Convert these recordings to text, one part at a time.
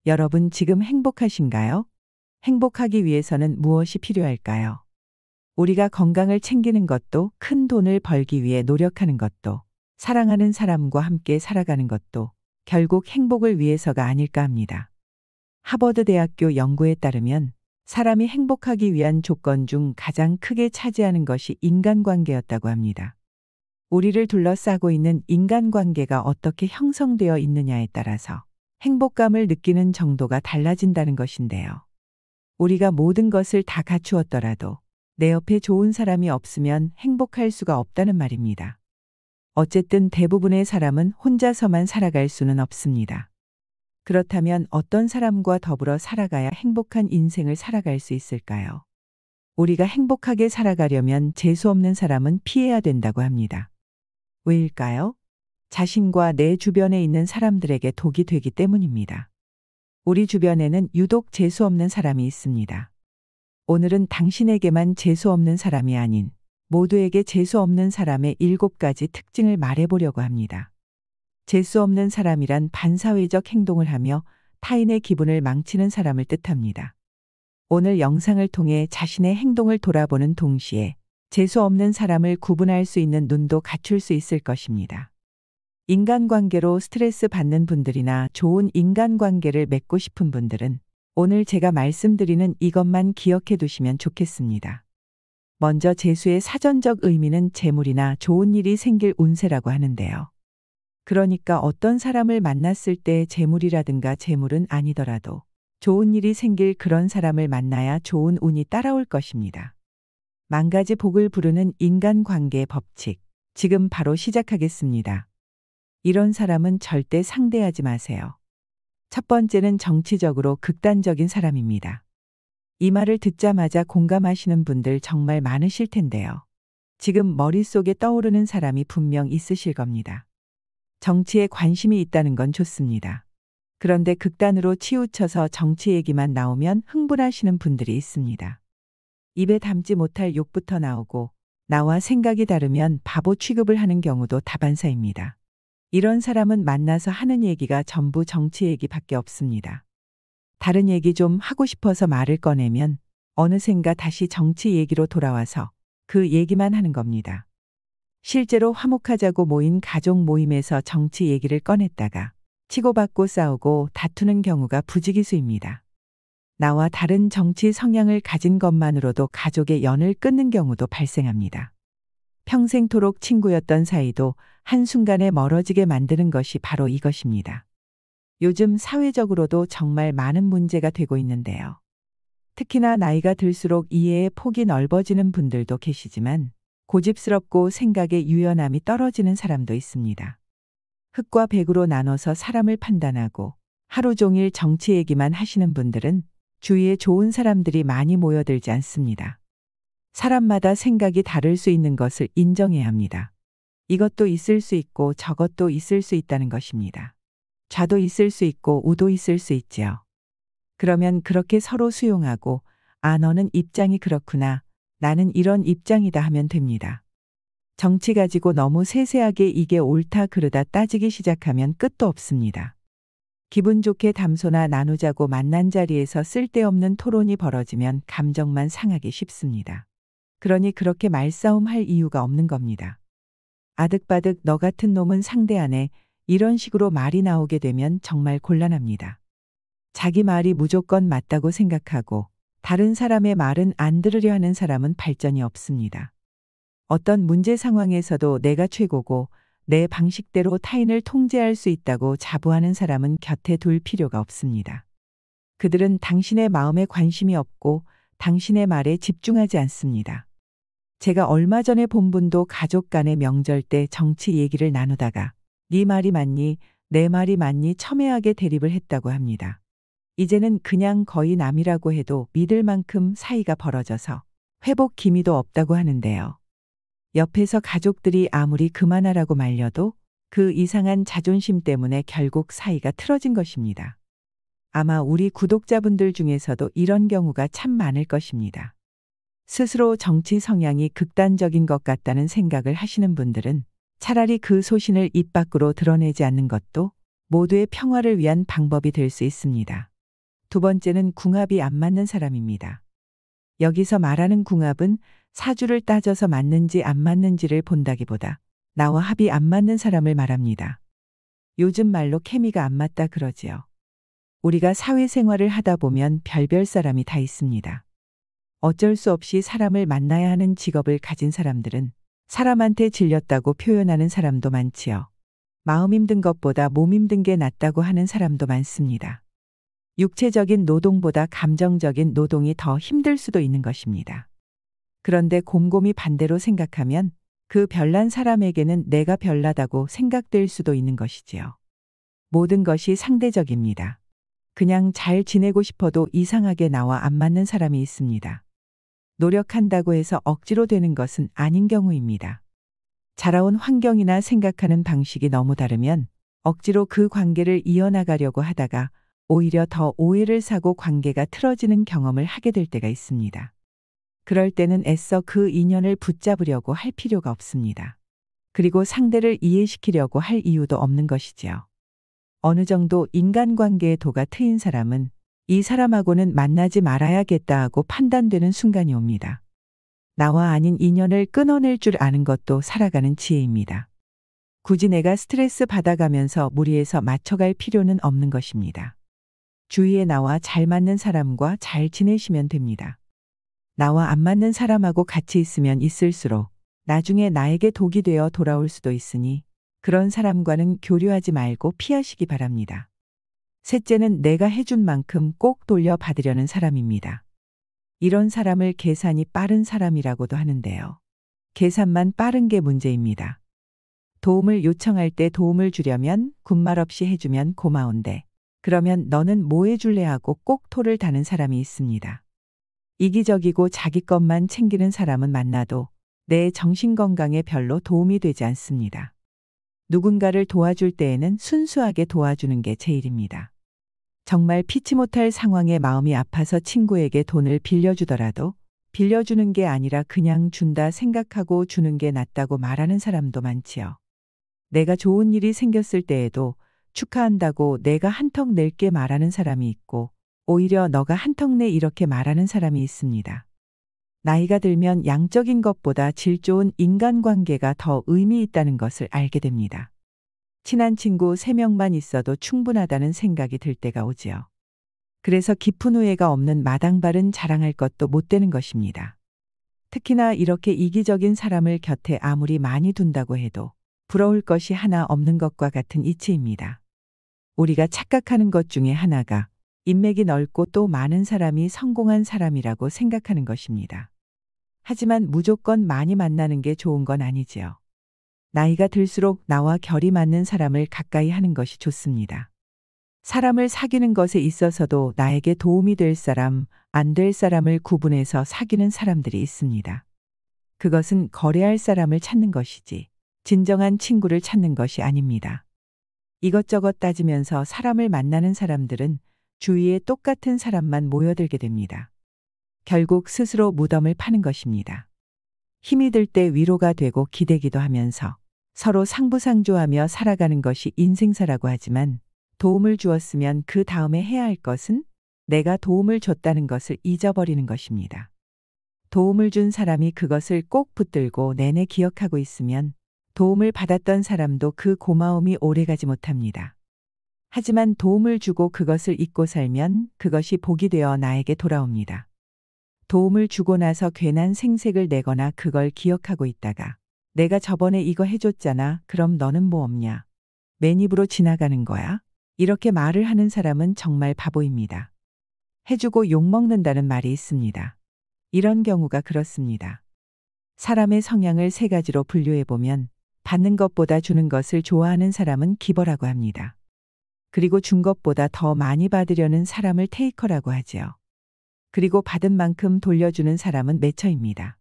여러분 지금 행복하신가요? 행복하기 위해서는 무엇이 필요할까요? 우리가 건강을 챙기는 것도, 큰 돈을 벌기 위해 노력하는 것도, 사랑하는 사람과 함께 살아가는 것도 결국 행복을 위해서가 아닐까 합니다. 하버드 대학교 연구에 따르면 사람이 행복하기 위한 조건 중 가장 크게 차지하는 것이 인간관계였다고 합니다. 우리를 둘러싸고 있는 인간관계가 어떻게 형성되어 있느냐에 따라서 행복감을 느끼는 정도가 달라진다는 것인데요. 우리가 모든 것을 다 갖추었더라도 내 옆에 좋은 사람이 없으면 행복할 수가 없다는 말입니다. 어쨌든 대부분의 사람은 혼자서만 살아갈 수는 없습니다. 그렇다면 어떤 사람과 더불어 살아가야 행복한 인생을 살아갈 수 있을까요? 우리가 행복하게 살아가려면 재수없는 사람은 피해야 된다고 합니다. 왜일까요? 자신과 내 주변에 있는 사람들에게 독이 되기 때문입니다. 우리 주변에는 유독 재수없는 사람이 있습니다. 오늘은 당신에게만 재수없는 사람이 아닌 모두에게 재수없는 사람의 7가지 특징을 말해보려고 합니다. 재수없는 사람이란 반사회적 행동을 하며 타인의 기분을 망치는 사람을 뜻합니다. 오늘 영상을 통해 자신의 행동을 돌아보는 동시에 재수없는 사람을 구분할 수 있는 눈도 갖출 수 있을 것입니다. 인간관계로 스트레스 받는 분들이나 좋은 인간관계를 맺고 싶은 분들은 오늘 제가 말씀드리는 이것만 기억해 두시면 좋겠습니다. 먼저 재수의 사전적 의미는 재물이나 좋은 일이 생길 운세라고 하는데요. 그러니까 어떤 사람을 만났을 때 재물이라든가 재물은 아니더라도 좋은 일이 생길 그런 사람을 만나야 좋은 운이 따라올 것입니다. 10,000가지 복을 부르는 인간관계의 법칙, 지금 바로 시작하겠습니다. 이런 사람은 절대 상대하지 마세요. 첫 번째는 정치적으로 극단적인 사람입니다. 이 말을 듣자마자 공감하시는 분들 정말 많으실 텐데요. 지금 머릿속에 떠오르는 사람이 분명 있으실 겁니다. 정치에 관심이 있다는 건 좋습니다. 그런데 극단으로 치우쳐서 정치 얘기만 나오면 흥분하시는 분들이 있습니다. 입에 담지 못할 욕부터 나오고 나와 생각이 다르면 바보 취급을 하는 경우도 다반사입니다. 이런 사람은 만나서 하는 얘기가 전부 정치 얘기밖에 없습니다. 다른 얘기 좀 하고 싶어서 말을 꺼내면 어느샌가 다시 정치 얘기로 돌아와서 그 얘기만 하는 겁니다. 실제로 화목하자고 모인 가족 모임에서 정치 얘기를 꺼냈다가 치고받고 싸우고 다투는 경우가 부지기수입니다. 나와 다른 정치 성향을 가진 것만으로도 가족의 연을 끊는 경우도 발생합니다. 평생토록 친구였던 사이도 한순간에 멀어지게 만드는 것이 바로 이것입니다. 요즘 사회적으로도 정말 많은 문제가 되고 있는데요. 특히나 나이가 들수록 이해의 폭이 넓어지는 분들도 계시지만 고집스럽고 생각의 유연함이 떨어지는 사람도 있습니다. 흑과 백으로 나눠서 사람을 판단하고 하루 종일 정치 얘기만 하시는 분들은 주위에 좋은 사람들이 많이 모여들지 않습니다. 사람마다 생각이 다를 수 있는 것을 인정해야 합니다. 이것도 있을 수 있고 저것도 있을 수 있다는 것입니다. 좌도 있을 수 있고 우도 있을 수 있지요. 그러면 그렇게 서로 수용하고 너는 입장이 그렇구나. 나는 이런 입장이다 하면 됩니다. 정치 가지고 너무 세세하게 이게 옳다 그르다 따지기 시작하면 끝도 없습니다. 기분 좋게 담소나 나누자고 만난 자리에서 쓸데없는 토론이 벌어지면 감정만 상하기 쉽습니다. 그러니 그렇게 말싸움할 이유가 없는 겁니다. 아득바득 너 같은 놈은 상대 안 해. 이런 식으로 말이 나오게 되면 정말 곤란합니다. 자기 말이 무조건 맞다고 생각하고 다른 사람의 말은 안 들으려 하는 사람은 발전이 없습니다. 어떤 문제 상황에서도 내가 최고고 내 방식대로 타인을 통제할 수 있다고 자부하는 사람은 곁에 둘 필요가 없습니다. 그들은 당신의 마음에 관심이 없고 당신의 말에 집중하지 않습니다. 제가 얼마 전에 본 분도 가족 간의 명절 때 정치 얘기를 나누다가 네 말이 맞니? 내 말이 맞니? 첨예하게 대립을 했다고 합니다. 이제는 그냥 거의 남이라고 해도 믿을 만큼 사이가 벌어져서 회복 기미도 없다고 하는데요. 옆에서 가족들이 아무리 그만하라고 말려도 그 이상한 자존심 때문에 결국 사이가 틀어진 것입니다. 아마 우리 구독자분들 중에서도 이런 경우가 참 많을 것입니다. 스스로 정치 성향이 극단적인 것 같다는 생각을 하시는 분들은 차라리 그 소신을 입 밖으로 드러내지 않는 것도 모두의 평화를 위한 방법이 될 수 있습니다. 두 번째는 궁합이 안 맞는 사람입니다. 여기서 말하는 궁합은 사주를 따져서 맞는지 안 맞는지를 본다기보다 나와 합이 안 맞는 사람을 말합니다. 요즘 말로 케미가 안 맞다 그러지요. 우리가 사회생활을 하다 보면 별별 사람이 다 있습니다. 어쩔 수 없이 사람을 만나야 하는 직업을 가진 사람들은 사람한테 질렸다고 표현하는 사람도 많지요. 마음 힘든 것보다 몸 힘든 게 낫다고 하는 사람도 많습니다. 육체적인 노동보다 감정적인 노동이 더 힘들 수도 있는 것입니다. 그런데 곰곰이 반대로 생각하면 그 별난 사람에게는 내가 별나다고 생각될 수도 있는 것이지요. 모든 것이 상대적입니다. 그냥 잘 지내고 싶어도 이상하게 나와 안 맞는 사람이 있습니다. 노력한다고 해서 억지로 되는 것은 아닌 경우입니다. 자라온 환경이나 생각하는 방식이 너무 다르면 억지로 그 관계를 이어나가려고 하다가 오히려 더 오해를 사고 관계가 틀어지는 경험을 하게 될 때가 있습니다. 그럴 때는 애써 그 인연을 붙잡으려고 할 필요가 없습니다. 그리고 상대를 이해시키려고 할 이유도 없는 것이지요. 어느 정도 인간관계의 도가 트인 사람은 이 사람하고는 만나지 말아야겠다 하고 판단되는 순간이 옵니다. 나와 아닌 인연을 끊어낼 줄 아는 것도 살아가는 지혜입니다. 굳이 내가 스트레스 받아가면서 무리해서 맞춰갈 필요는 없는 것입니다. 주위에 나와 잘 맞는 사람과 잘 지내시면 됩니다. 나와 안 맞는 사람하고 같이 있으면 있을수록 나중에 나에게 독이 되어 돌아올 수도 있으니 그런 사람과는 교류하지 말고 피하시기 바랍니다. 셋째는 내가 해준 만큼 꼭 돌려받으려는 사람입니다. 이런 사람을 계산이 빠른 사람이라고도 하는데요. 계산만 빠른 게 문제입니다. 도움을 요청할 때 도움을 주려면 군말 없이 해주면 고마운데 그러면 너는 뭐 해줄래 하고 꼭 토를 다는 사람이 있습니다. 이기적이고 자기 것만 챙기는 사람은 만나도 내 정신건강에 별로 도움이 되지 않습니다. 누군가를 도와줄 때에는 순수하게 도와주는 게 제일입니다. 정말 피치 못할 상황에 마음이 아파서 친구에게 돈을 빌려주더라도 빌려주는 게 아니라 그냥 준다 생각하고 주는 게 낫다고 말하는 사람도 많지요. 내가 좋은 일이 생겼을 때에도 축하한다고 내가 한턱 낼게 말하는 사람이 있고 오히려 너가 한턱 내 이렇게 말하는 사람이 있습니다. 나이가 들면 양적인 것보다 질 좋은 인간관계가 더 의미 있다는 것을 알게 됩니다. 친한 친구 3명만 있어도 충분하다는 생각이 들 때가 오지요. 그래서 깊은 후회가 없는 마당발은 자랑할 것도 못 되는 것입니다. 특히나 이렇게 이기적인 사람을 곁에 아무리 많이 둔다고 해도 부러울 것이 하나 없는 것과 같은 이치입니다. 우리가 착각하는 것 중에 하나가 인맥이 넓고 또 많은 사람이 성공한 사람이라고 생각하는 것입니다. 하지만 무조건 많이 만나는 게 좋은 건 아니지요. 나이가 들수록 나와 결이 맞는 사람을 가까이 하는 것이 좋습니다. 사람을 사귀는 것에 있어서도 나에게 도움이 될 사람, 안 될 사람을 구분해서 사귀는 사람들이 있습니다. 그것은 거래할 사람을 찾는 것이지 진정한 친구를 찾는 것이 아닙니다. 이것저것 따지면서 사람을 만나는 사람들은 주위에 똑같은 사람만 모여들게 됩니다. 결국 스스로 무덤을 파는 것입니다. 힘이 들 때 위로가 되고 기대기도 하면서 서로 상부상조하며 살아가는 것이 인생사라고 하지만 도움을 주었으면 그 다음에 해야 할 것은 내가 도움을 줬다는 것을 잊어버리는 것입니다. 도움을 준 사람이 그것을 꼭 붙들고 내내 기억하고 있으면 도움을 받았던 사람도 그 고마움이 오래가지 못합니다. 하지만 도움을 주고 그것을 잊고 살면 그것이 복이 되어 나에게 돌아옵니다. 도움을 주고 나서 괜한 생색을 내거나 그걸 기억하고 있다가 내가 저번에 이거 해줬잖아. 그럼 너는 뭐 없냐? 맨입으로 지나가는 거야? 이렇게 말을 하는 사람은 정말 바보입니다. 해주고 욕먹는다는 말이 있습니다. 이런 경우가 그렇습니다. 사람의 성향을 3가지로 분류해보면 받는 것보다 주는 것을 좋아하는 사람은 기버라고 합니다. 그리고 준 것보다 더 많이 받으려는 사람을 테이커라고 하지요. 그리고 받은 만큼 돌려주는 사람은 매처입니다.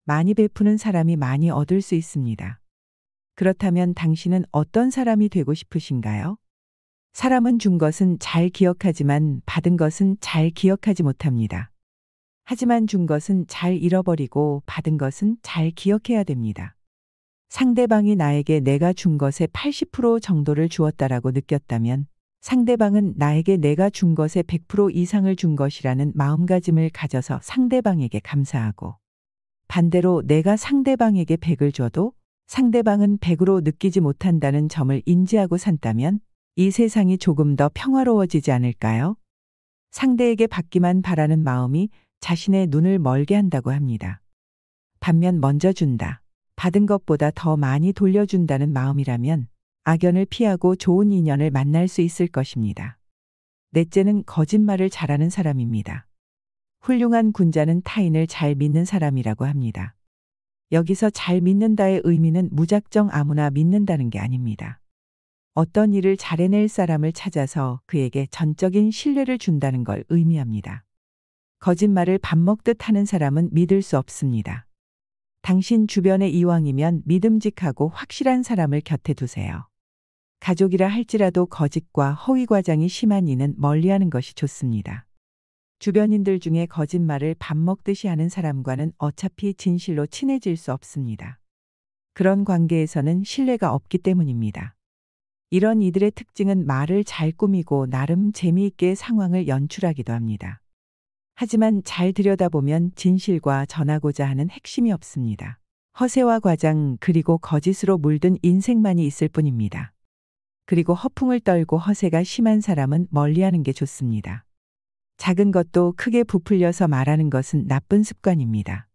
많이 베푸는 사람이 많이 얻을 수 있습니다. 그렇다면 당신은 어떤 사람이 되고 싶으신가요? 사람은 준 것은 잘 기억하지만 받은 것은 잘 기억하지 못합니다. 하지만 준 것은 잘 잃어버리고 받은 것은 잘 기억해야 됩니다. 상대방이 나에게 내가 준 것의 80% 정도를 주었다라고 느꼈다면 상대방은 나에게 내가 준 것의 100% 이상을 준 것이라는 마음가짐을 가져서 상대방에게 감사하고, 반대로 내가 상대방에게 100을 줘도 상대방은 100으로 느끼지 못한다는 점을 인지하고 산다면 이 세상이 조금 더 평화로워지지 않을까요? 상대에게 받기만 바라는 마음이 자신의 눈을 멀게 한다고 합니다. 반면 먼저 준다, 받은 것보다 더 많이 돌려준다는 마음이라면 악연을 피하고 좋은 인연을 만날 수 있을 것입니다. 넷째는 거짓말을 잘하는 사람입니다. 훌륭한 군자는 타인을 잘 믿는 사람이라고 합니다. 여기서 잘 믿는다의 의미는 무작정 아무나 믿는다는 게 아닙니다. 어떤 일을 잘해낼 사람을 찾아서 그에게 전적인 신뢰를 준다는 걸 의미합니다. 거짓말을 밥 먹듯 하는 사람은 믿을 수 없습니다. 당신 주변에 이왕이면 믿음직하고 확실한 사람을 곁에 두세요. 가족이라 할지라도 거짓과 허위 과장이 심한 이는 멀리하는 것이 좋습니다. 주변인들 중에 거짓말을 밥 먹듯이 하는 사람과는 어차피 진실로 친해질 수 없습니다. 그런 관계에서는 신뢰가 없기 때문입니다. 이런 이들의 특징은 말을 잘 꾸미고 나름 재미있게 상황을 연출하기도 합니다. 하지만 잘 들여다보면 진실과 전하고자 하는 핵심이 없습니다. 허세와 과장 그리고 거짓으로 물든 인생만이 있을 뿐입니다. 그리고 허풍을 떨고 허세가 심한 사람은 멀리하는 게 좋습니다. 작은 것도 크게 부풀려서 말하는 것은 나쁜 습관입니다.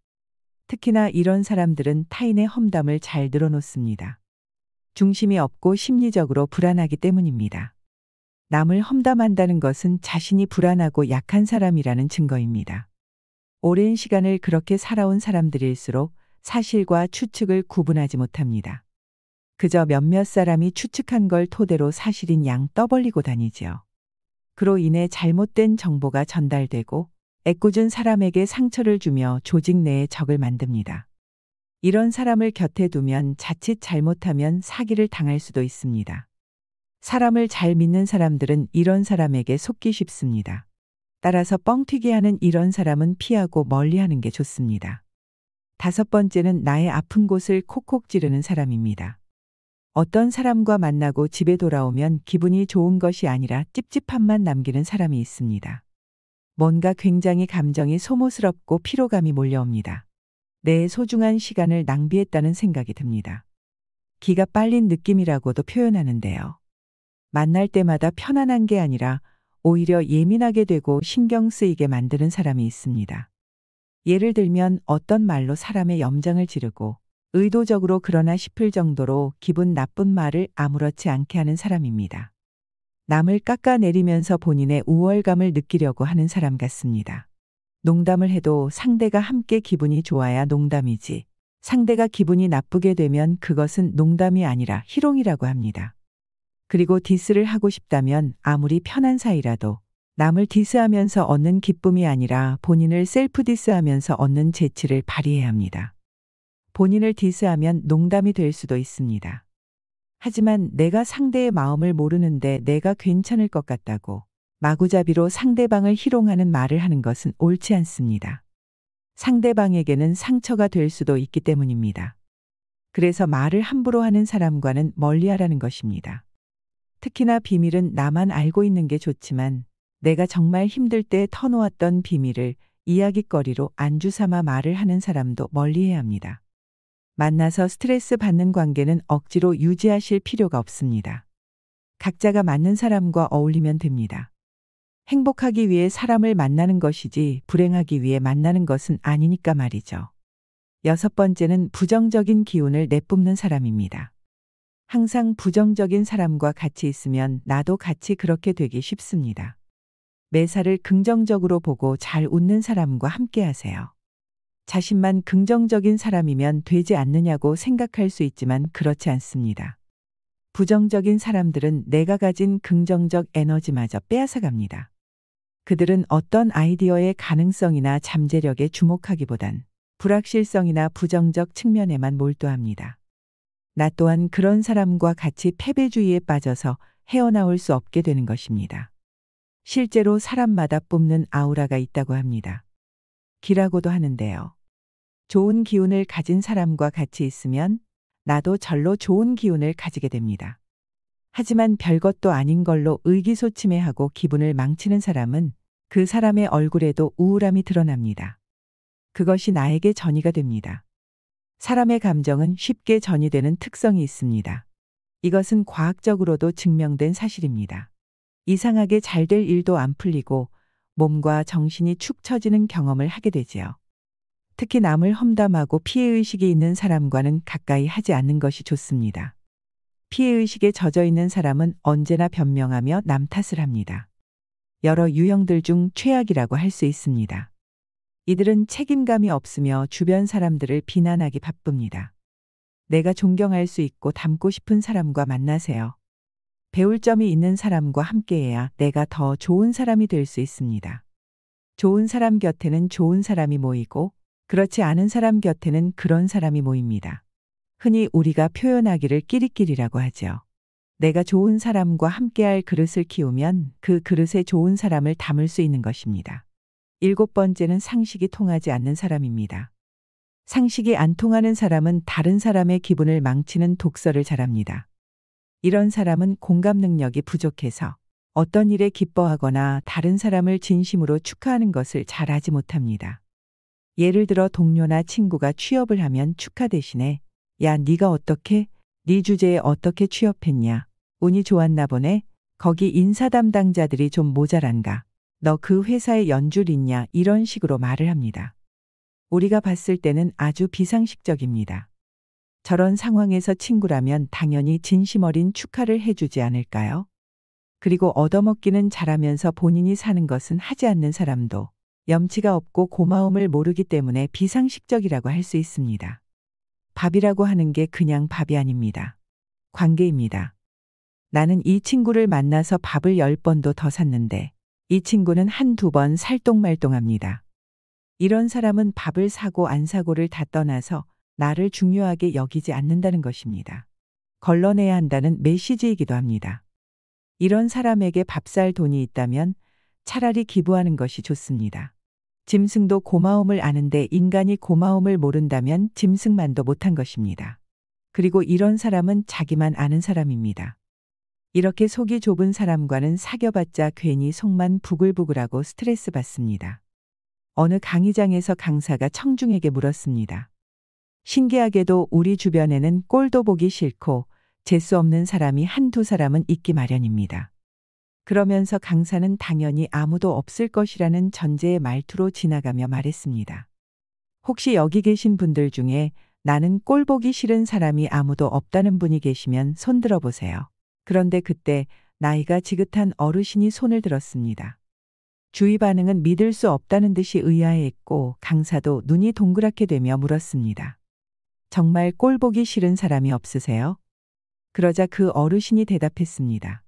특히나 이런 사람들은 타인의 험담을 잘 늘어놓습니다. 중심이 없고 심리적으로 불안하기 때문입니다. 남을 험담한다는 것은 자신이 불안하고 약한 사람이라는 증거입니다. 오랜 시간을 그렇게 살아온 사람들일수록 사실과 추측을 구분하지 못합니다. 그저 몇몇 사람이 추측한 걸 토대로 사실인 양 떠벌리고 다니지요. 그로 인해 잘못된 정보가 전달되고 애꿎은 사람에게 상처를 주며 조직 내에 적을 만듭니다. 이런 사람을 곁에 두면 자칫 잘못하면 사기를 당할 수도 있습니다. 사람을 잘 믿는 사람들은 이런 사람에게 속기 쉽습니다. 따라서 뻥튀기 하는 이런 사람은 피하고 멀리하는 게 좋습니다. 다섯 번째는 나의 아픈 곳을 콕콕 찌르는 사람입니다. 어떤 사람과 만나고 집에 돌아오면 기분이 좋은 것이 아니라 찝찝함만 남기는 사람이 있습니다. 뭔가 굉장히 감정이 소모스럽고 피로감이 몰려옵니다. 내 소중한 시간을 낭비했다는 생각이 듭니다. 기가 빨린 느낌이라고도 표현하는데요. 만날 때마다 편안한 게 아니라 오히려 예민하게 되고 신경 쓰이게 만드는 사람이 있습니다. 예를 들면 어떤 말로 사람의 염장을 지르고 의도적으로 그러나 싶을 정도로 기분 나쁜 말을 아무렇지 않게 하는 사람입니다. 남을 깎아내리면서 본인의 우월감을 느끼려고 하는 사람 같습니다. 농담을 해도 상대가 함께 기분이 좋아야 농담이지, 상대가 기분이 나쁘게 되면 그것은 농담이 아니라 희롱이라고 합니다. 그리고 디스를 하고 싶다면 아무리 편한 사이라도 남을 디스하면서 얻는 기쁨이 아니라 본인을 셀프 디스하면서 얻는 재치를 발휘해야 합니다. 본인을 디스하면 농담이 될 수도 있습니다. 하지만 내가 상대의 마음을 모르는데 내가 괜찮을 것 같다고 마구잡이로 상대방을 희롱하는 말을 하는 것은 옳지 않습니다. 상대방에게는 상처가 될 수도 있기 때문입니다. 그래서 말을 함부로 하는 사람과는 멀리하라는 것입니다. 특히나 비밀은 나만 알고 있는 게 좋지만 내가 정말 힘들 때 터놓았던 비밀을 이야깃거리로 안주 삼아 말을 하는 사람도 멀리해야 합니다. 만나서 스트레스 받는 관계는 억지로 유지하실 필요가 없습니다. 각자가 맞는 사람과 어울리면 됩니다. 행복하기 위해 사람을 만나는 것이지 불행하기 위해 만나는 것은 아니니까 말이죠. 여섯 번째는 부정적인 기운을 내뿜는 사람입니다. 항상 부정적인 사람과 같이 있으면 나도 같이 그렇게 되기 쉽습니다. 매사를 긍정적으로 보고 잘 웃는 사람과 함께 하세요. 자신만 긍정적인 사람이면 되지 않느냐고 생각할 수 있지만 그렇지 않습니다. 부정적인 사람들은 내가 가진 긍정적 에너지마저 빼앗아갑니다. 그들은 어떤 아이디어의 가능성이나 잠재력에 주목하기보단 불확실성이나 부정적 측면에만 몰두합니다. 나 또한 그런 사람과 같이 패배주의에 빠져서 헤어나올 수 없게 되는 것입니다. 실제로 사람마다 뿜는 아우라가 있다고 합니다. 기라고도 하는데요. 좋은 기운을 가진 사람과 같이 있으면 나도 절로 좋은 기운을 가지게 됩니다. 하지만 별것도 아닌 걸로 의기소침해하고 기분을 망치는 사람은 그 사람의 얼굴에도 우울함이 드러납니다. 그것이 나에게 전이가 됩니다. 사람의 감정은 쉽게 전이되는 특성이 있습니다. 이것은 과학적으로도 증명된 사실입니다. 이상하게 잘 될 일도 안 풀리고 몸과 정신이 축 처지는 경험을 하게 되지요. 특히 남을 험담하고 피해의식이 있는 사람과는 가까이 하지 않는 것이 좋습니다. 피해의식에 젖어 있는 사람은 언제나 변명하며 남 탓을 합니다. 여러 유형들 중 최악이라고 할 수 있습니다. 이들은 책임감이 없으며 주변 사람들을 비난하기 바쁩니다. 내가 존경할 수 있고 닮고 싶은 사람과 만나세요. 배울 점이 있는 사람과 함께해야 내가 더 좋은 사람이 될 수 있습니다. 좋은 사람 곁에는 좋은 사람이 모이고 그렇지 않은 사람 곁에는 그런 사람이 모입니다. 흔히 우리가 표현하기를 끼리끼리라고 하죠. 내가 좋은 사람과 함께할 그릇을 키우면 그 그릇에 좋은 사람을 담을 수 있는 것입니다. 7번째는 상식이 통하지 않는 사람입니다. 상식이 안 통하는 사람은 다른 사람의 기분을 망치는 독설을 잘합니다. 이런 사람은 공감 능력이 부족해서 어떤 일에 기뻐하거나 다른 사람을 진심으로 축하하는 것을 잘 하지 못합니다. 예를 들어 동료나 친구가 취업을 하면 축하 대신에 야, 네가 어떻게? 네 주제에 어떻게 취업했냐? 운이 좋았나 보네? 거기 인사 담당자들이 좀 모자란가? 너 그 회사에 연줄 있냐? 이런 식으로 말을 합니다. 우리가 봤을 때는 아주 비상식적입니다. 저런 상황에서 친구라면 당연히 진심 어린 축하를 해주지 않을까요? 그리고 얻어먹기는 잘하면서 본인이 사는 것은 하지 않는 사람도 염치가 없고 고마움을 모르기 때문에 비상식적이라고 할 수 있습니다. 밥이라고 하는 게 그냥 밥이 아닙니다. 관계입니다. 나는 이 친구를 만나서 밥을 10번도 더 샀는데 이 친구는 한두 번 살똥말똥합니다. 이런 사람은 밥을 사고 안 사고를 다 떠나서 나를 중요하게 여기지 않는다는 것입니다. 걸러내야 한다는 메시지이기도 합니다. 이런 사람에게 밥 살 돈이 있다면 차라리 기부하는 것이 좋습니다. 짐승도 고마움을 아는데 인간이 고마움을 모른다면 짐승만도 못한 것입니다. 그리고 이런 사람은 자기만 아는 사람입니다. 이렇게 속이 좁은 사람과는 사귀어봤자 괜히 속만 부글부글하고 스트레스 받습니다. 어느 강의장에서 강사가 청중에게 물었습니다. 신기하게도 우리 주변에는 꼴도 보기 싫고 재수 없는 사람이 한두 사람은 있기 마련입니다. 그러면서 강사는 당연히 아무도 없을 것이라는 전제의 말투로 지나가며 말했습니다. 혹시 여기 계신 분들 중에 나는 꼴 보기 싫은 사람이 아무도 없다는 분이 계시면 손 들어보세요. 그런데 그때 나이가 지긋한 어르신이 손을 들었습니다. 주위 반응은 믿을 수 없다는 듯이 의아해했고 강사도 눈이 동그랗게 되며 물었습니다. 정말 꼴 보기 싫은 사람이 없으세요? 그러자 그 어르신이 대답했습니다.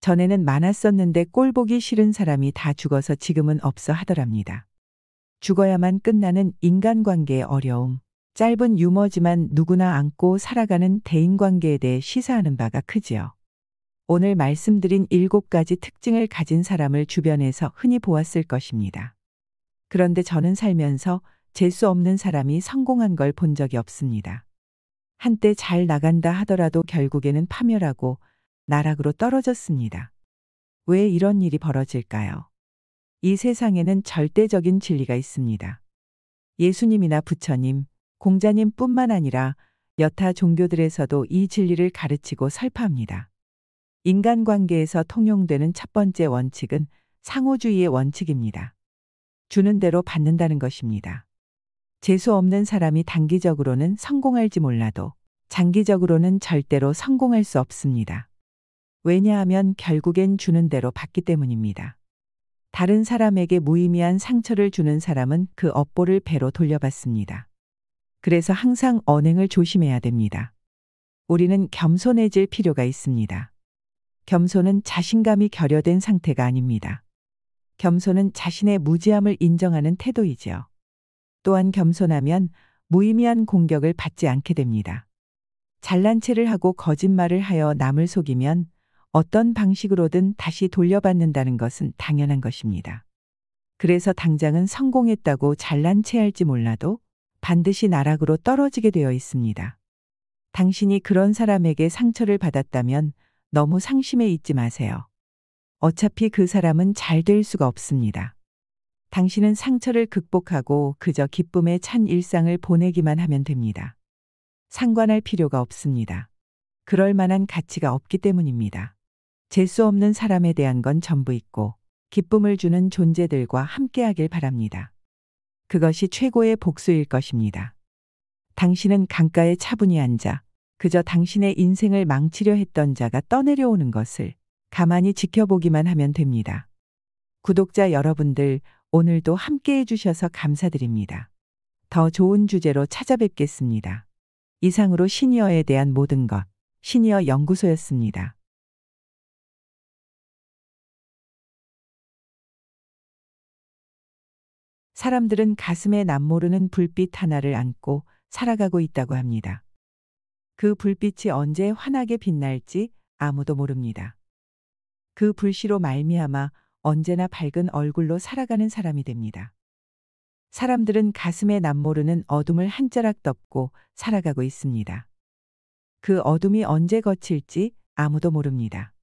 전에는 많았었는데 꼴 보기 싫은 사람이 다 죽어서 지금은 없어 하더랍니다. 죽어야만 끝나는 인간관계의 어려움, 짧은 유머지만 누구나 안고 살아가는 대인관계에 대해 시사하는 바가 크지요. 오늘 말씀드린 7가지 특징을 가진 사람을 주변에서 흔히 보았을 것입니다. 그런데 저는 살면서 재수 없는 사람이 성공한 걸 본 적이 없습니다. 한때 잘 나간다 하더라도 결국에는 파멸하고 나락으로 떨어졌습니다. 왜 이런 일이 벌어질까요? 이 세상에는 절대적인 진리가 있습니다. 예수님이나 부처님, 공자님뿐만 아니라 여타 종교들에서도 이 진리를 가르치고 설파합니다. 인간관계에서 통용되는 첫 번째 원칙은 상호주의의 원칙입니다. 주는 대로 받는다는 것입니다. 재수 없는 사람이 단기적으로는 성공할지 몰라도 장기적으로는 절대로 성공할 수 없습니다. 왜냐하면 결국엔 주는 대로 받기 때문입니다. 다른 사람에게 무의미한 상처를 주는 사람은 그 업보를 배로 돌려받습니다. 그래서 항상 언행을 조심해야 됩니다. 우리는 겸손해질 필요가 있습니다. 겸손은 자신감이 결여된 상태가 아닙니다. 겸손은 자신의 무지함을 인정하는 태도이지요. 또한 겸손하면 무의미한 공격을 받지 않게 됩니다. 잘난 체를 하고 거짓말을 하여 남을 속이면 어떤 방식으로든 다시 돌려받는다는 것은 당연한 것입니다. 그래서 당장은 성공했다고 잘난 체할지 몰라도 반드시 나락으로 떨어지게 되어 있습니다. 당신이 그런 사람에게 상처를 받았다면 너무 상심해 있지 마세요. 어차피 그 사람은 잘 될 수가 없습니다. 당신은 상처를 극복하고 그저 기쁨에 찬 일상을 보내기만 하면 됩니다. 상관할 필요가 없습니다. 그럴 만한 가치가 없기 때문입니다. 재수 없는 사람에 대한 건 전부 있고 기쁨을 주는 존재들과 함께하길 바랍니다. 그것이 최고의 복수일 것입니다. 당신은 강가에 차분히 앉아 그저 당신의 인생을 망치려 했던 자가 떠내려오는 것을 가만히 지켜보기만 하면 됩니다. 구독자 여러분들, 오늘도 함께 해주셔서 감사드립니다. 더 좋은 주제로 찾아뵙겠습니다. 이상으로 시니어에 대한 모든 것, 시니어 연구소였습니다. 사람들은 가슴에 남모르는 불빛 하나를 안고 살아가고 있다고 합니다. 그 불빛이 언제 환하게 빛날지 아무도 모릅니다. 그 불씨로 말미암아 언제나 밝은 얼굴로 살아가는 사람이 됩니다. 사람들은 가슴에 남모르는 어둠을 한 자락 덮고 살아가고 있습니다. 그 어둠이 언제 거칠지 아무도 모릅니다.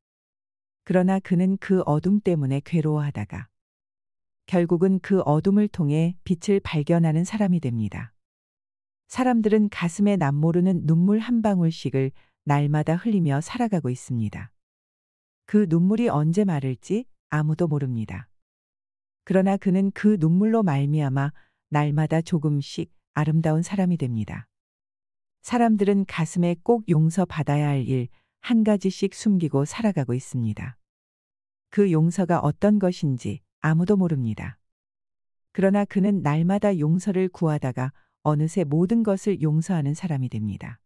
그러나 그는 그 어둠 때문에 괴로워하다가 결국은 그 어둠을 통해 빛을 발견하는 사람이 됩니다. 사람들은 가슴에 남모르는 눈물 한 방울씩을 날마다 흘리며 살아가고 있습니다. 그 눈물이 언제 마를지 아무도 모릅니다. 그러나 그는 그 눈물로 말미암아 날마다 조금씩 아름다운 사람이 됩니다. 사람들은 가슴에 꼭 용서받아야 할 일 한 가지씩 숨기고 살아가고 있습니다. 그 용서가 어떤 것인지 아무도 모릅니다. 그러나 그는 날마다 용서를 구하다가 어느새 모든 것을 용서하는 사람이 됩니다.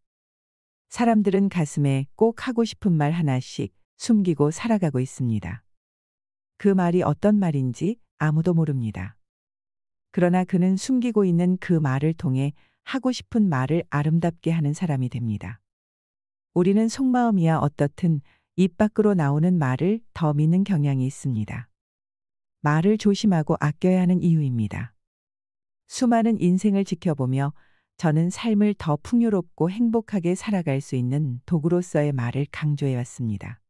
사람들은 가슴에 꼭 하고 싶은 말 하나씩 숨기고 살아가고 있습니다. 그 말이 어떤 말인지 아무도 모릅니다. 그러나 그는 숨기고 있는 그 말을 통해 하고 싶은 말을 아름답게 하는 사람이 됩니다. 우리는 속마음이야 어떻든 입 밖으로 나오는 말을 더 믿는 경향이 있습니다. 말을 조심하고 아껴야 하는 이유입니다. 수많은 인생을 지켜보며 저는 삶을 더 풍요롭고 행복하게 살아갈 수 있는 도구로서의 말을 강조해 왔습니다.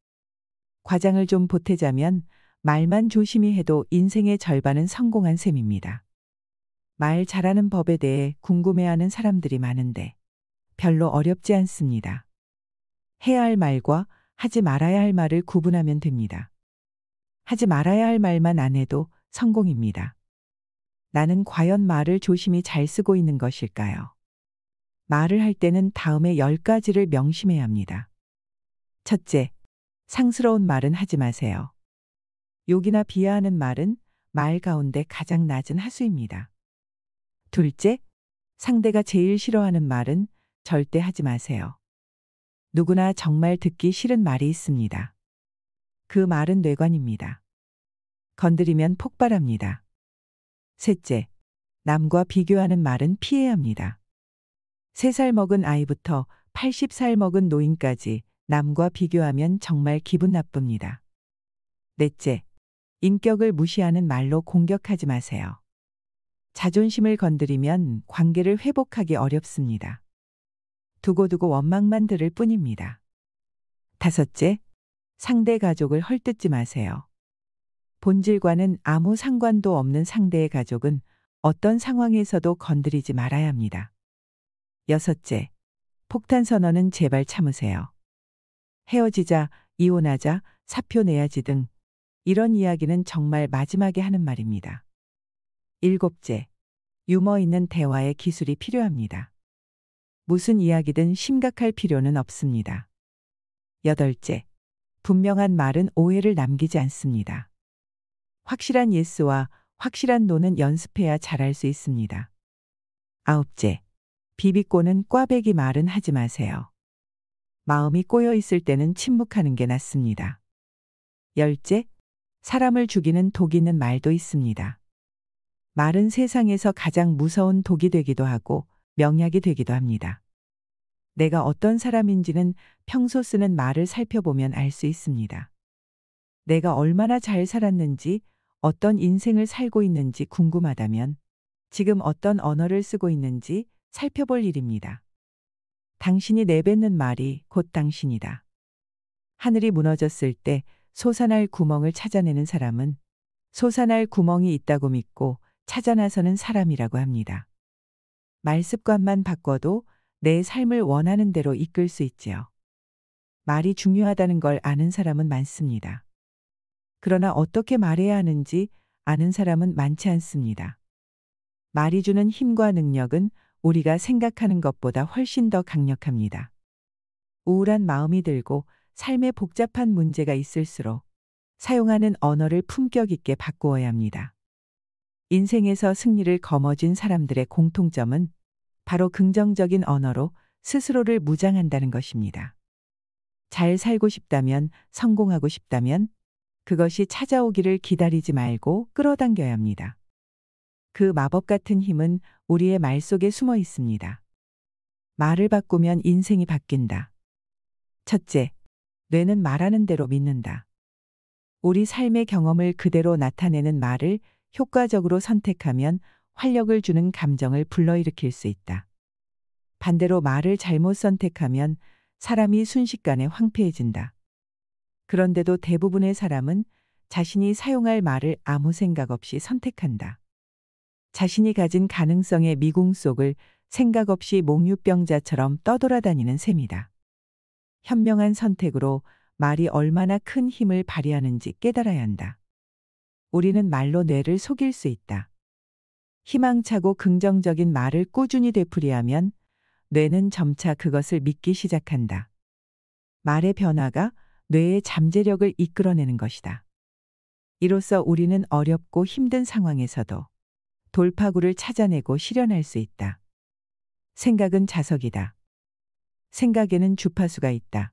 과장을 좀 보태자면 말만 조심히 해도 인생의 절반은 성공한 셈입니다. 말 잘하는 법에 대해 궁금해하는 사람들이 많은데 별로 어렵지 않습니다. 해야 할 말과 하지 말아야 할 말을 구분하면 됩니다. 하지 말아야 할 말만 안 해도 성공입니다. 나는 과연 말을 조심히 잘 쓰고 있는 것일까요? 말을 할 때는 다음에 10가지를 명심해야 합니다. 첫째, 상스러운 말은 하지 마세요. 욕이나 비하하는 말은 말 가운데 가장 낮은 하수입니다. 둘째, 상대가 제일 싫어하는 말은 절대 하지 마세요. 누구나 정말 듣기 싫은 말이 있습니다. 그 말은 뇌관입니다. 건드리면 폭발합니다. 셋째, 남과 비교하는 말은 피해야 합니다. 3살 먹은 아이부터 80살 먹은 노인까지 남과 비교하면 정말 기분 나쁩니다. 넷째, 인격을 무시하는 말로 공격하지 마세요. 자존심을 건드리면 관계를 회복하기 어렵습니다. 두고두고 원망만 들을 뿐입니다. 다섯째, 상대 가족을 헐뜯지 마세요. 본질과는 아무 상관도 없는 상대의 가족은 어떤 상황에서도 건드리지 말아야 합니다. 여섯째, 폭탄 선언은 제발 참으세요. 헤어지자, 이혼하자, 사표 내야지 등 이런 이야기는 정말 마지막에 하는 말입니다. 일곱째, 유머 있는 대화의 기술이 필요합니다. 무슨 이야기든 심각할 필요는 없습니다. 여덟째, 분명한 말은 오해를 남기지 않습니다. 확실한 예스와 확실한 노는 연습해야 잘할 수 있습니다. 아홉째, 비비꼬는 꽈배기 말은 하지 마세요. 마음이 꼬여 있을 때는 침묵하는 게 낫습니다. 열째, 사람을 죽이는 독 있는 말도 있습니다. 말은 세상에서 가장 무서운 독이 되기도 하고 명약이 되기도 합니다. 내가 어떤 사람인지는 평소 쓰는 말을 살펴보면 알 수 있습니다. 내가 얼마나 잘 살았는지, 어떤 인생을 살고 있는지 궁금하다면 지금 어떤 언어를 쓰고 있는지 살펴볼 일입니다. 당신이 내뱉는 말이 곧 당신이다. 하늘이 무너졌을 때 솟아날 구멍을 찾아내는 사람은 솟아날 구멍이 있다고 믿고 찾아 나서는 사람이라고 합니다. 말 습관만 바꿔도 내 삶을 원하는 대로 이끌 수 있지요. 말이 중요하다는 걸 아는 사람은 많습니다. 그러나 어떻게 말해야 하는지 아는 사람은 많지 않습니다. 말이 주는 힘과 능력은 우리가 생각하는 것보다 훨씬 더 강력합니다. 우울한 마음이 들고 삶에 복잡한 문제가 있을수록 사용하는 언어를 품격 있게 바꾸어야 합니다. 인생에서 승리를 거머쥔 사람들의 공통점은 바로 긍정적인 언어로 스스로를 무장한다는 것입니다. 잘 살고 싶다면, 성공하고 싶다면 그것이 찾아오기를 기다리지 말고 끌어당겨야 합니다. 그 마법 같은 힘은 우리의 말 속에 숨어 있습니다. 말을 바꾸면 인생이 바뀐다. 첫째, 뇌는 말하는 대로 믿는다. 우리 삶의 경험을 그대로 나타내는 말을 효과적으로 선택하면 활력을 주는 감정을 불러일으킬 수 있다. 반대로 말을 잘못 선택하면 사람이 순식간에 황폐해진다. 그런데도 대부분의 사람은 자신이 사용할 말을 아무 생각 없이 선택한다. 자신이 가진 가능성의 미궁 속을 생각 없이 몽유병자처럼 떠돌아다니는 셈이다. 현명한 선택으로 말이 얼마나 큰 힘을 발휘하는지 깨달아야 한다. 우리는 말로 뇌를 속일 수 있다. 희망차고 긍정적인 말을 꾸준히 되풀이하면 뇌는 점차 그것을 믿기 시작한다. 말의 변화가 뇌의 잠재력을 이끌어내는 것이다. 이로써 우리는 어렵고 힘든 상황에서도 돌파구를 찾아내고 실현할 수 있다. 생각은 자석이다. 생각에는 주파수가 있다.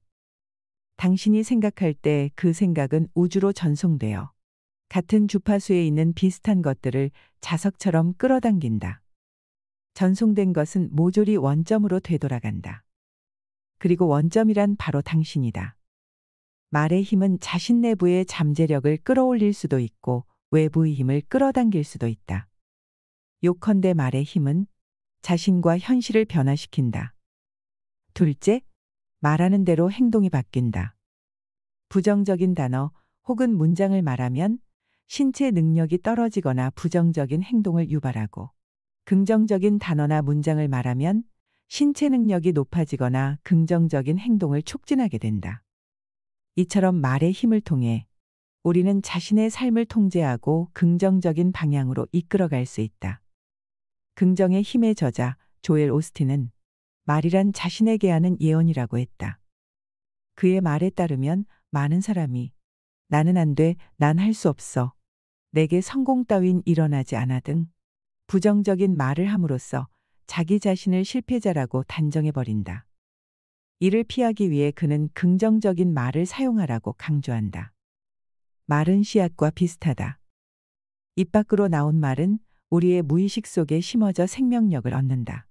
당신이 생각할 때 그 생각은 우주로 전송되어 같은 주파수에 있는 비슷한 것들을 자석처럼 끌어당긴다. 전송된 것은 모조리 원점으로 되돌아간다. 그리고 원점이란 바로 당신이다. 말의 힘은 자신 내부의 잠재력을 끌어올릴 수도 있고 외부의 힘을 끌어당길 수도 있다. 요컨대 말의 힘은 자신과 현실을 변화시킨다. 둘째, 말하는 대로 행동이 바뀐다. 부정적인 단어 혹은 문장을 말하면 신체 능력이 떨어지거나 부정적인 행동을 유발하고, 긍정적인 단어나 문장을 말하면 신체 능력이 높아지거나 긍정적인 행동을 촉진하게 된다. 이처럼 말의 힘을 통해 우리는 자신의 삶을 통제하고 긍정적인 방향으로 이끌어갈 수 있다. 긍정의 힘의 저자 조엘 오스틴은 말이란 자신에게 하는 예언이라고 했다. 그의 말에 따르면 많은 사람이 나는 안 돼, 난 할 수 없어, 내게 성공 따윈 일어나지 않아 등 부정적인 말을 함으로써 자기 자신을 실패자라고 단정해버린다. 이를 피하기 위해 그는 긍정적인 말을 사용하라고 강조한다. 말은 씨앗과 비슷하다. 입 밖으로 나온 말은 우리의 무의식 속에 심어져 생명력을 얻는다.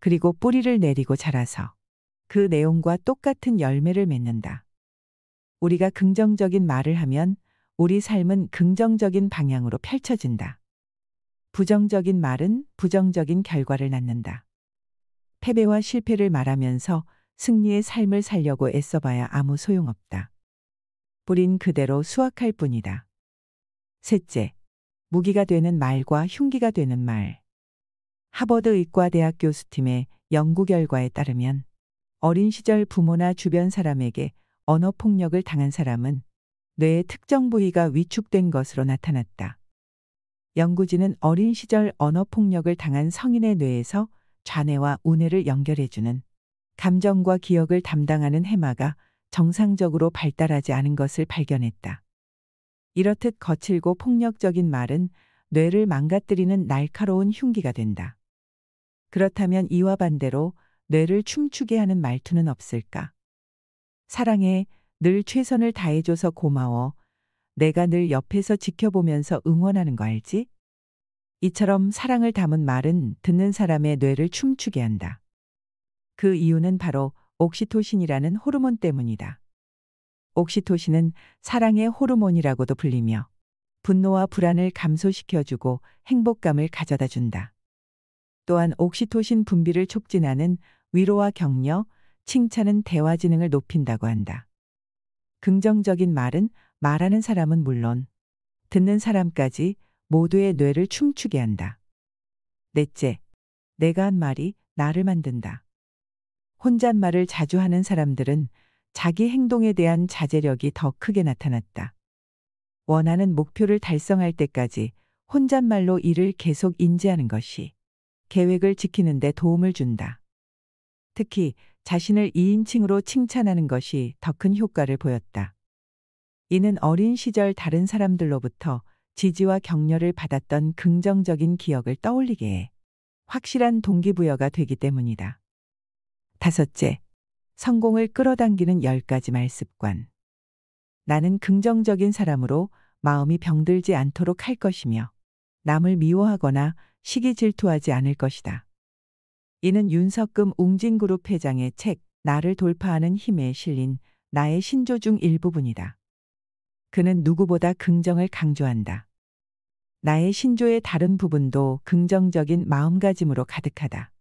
그리고 뿌리를 내리고 자라서 그 내용과 똑같은 열매를 맺는다. 우리가 긍정적인 말을 하면 우리 삶은 긍정적인 방향으로 펼쳐진다. 부정적인 말은 부정적인 결과를 낳는다. 패배와 실패를 말하면서 승리의 삶을 살려고 애써봐야 아무 소용없다. 뿌린 그대로 수확할 뿐이다. 셋째, 무기가 되는 말과 흉기가 되는 말. 하버드 의과대학 교수팀의 연구 결과에 따르면 어린 시절 부모나 주변 사람에게 언어폭력을 당한 사람은 뇌의 특정 부위가 위축된 것으로 나타났다. 연구진은 어린 시절 언어폭력을 당한 성인의 뇌에서 좌뇌와 우뇌를 연결해주는 감정과 기억을 담당하는 해마가 정상적으로 발달하지 않은 것을 발견했다. 이렇듯 거칠고 폭력적인 말은 뇌를 망가뜨리는 날카로운 흉기가 된다. 그렇다면 이와 반대로 뇌를 춤추게 하는 말투는 없을까? 사랑해, 늘 최선을 다해줘서 고마워, 내가 늘 옆에서 지켜보면서 응원하는 거 알지? 이처럼 사랑을 담은 말은 듣는 사람의 뇌를 춤추게 한다. 그 이유는 바로 옥시토신이라는 호르몬 때문이다. 옥시토신은 사랑의 호르몬이라고도 불리며 분노와 불안을 감소시켜주고 행복감을 가져다 준다. 또한 옥시토신 분비를 촉진하는 위로와 격려, 칭찬은 대화 지능을 높인다고 한다. 긍정적인 말은 말하는 사람은 물론 듣는 사람까지 모두의 뇌를 춤추게 한다. 넷째, 내가 한 말이 나를 만든다. 혼잣말을 자주 하는 사람들은 자기 행동에 대한 자제력이 더 크게 나타났다. 원하는 목표를 달성할 때까지 혼잣말로 이를 계속 인지하는 것이 계획을 지키는 데 도움을 준다. 특히 자신을 2인칭으로 칭찬하는 것이 더 큰 효과를 보였다. 이는 어린 시절 다른 사람들로부터 지지와 격려를 받았던 긍정적인 기억을 떠올리게 해 확실한 동기부여가 되기 때문이다. 다섯째, 성공을 끌어당기는 10가지 말습관. 나는 긍정적인 사람으로 마음이 병들지 않도록 할 것이며 남을 미워하거나 시기 질투하지 않을 것이다. 이는 윤석금 웅진그룹 회장의 책 나를 돌파하는 힘에 실린 나의 신조 중 일부분이다. 그는 누구보다 긍정을 강조한다. 나의 신조의 다른 부분도 긍정적인 마음가짐으로 가득하다.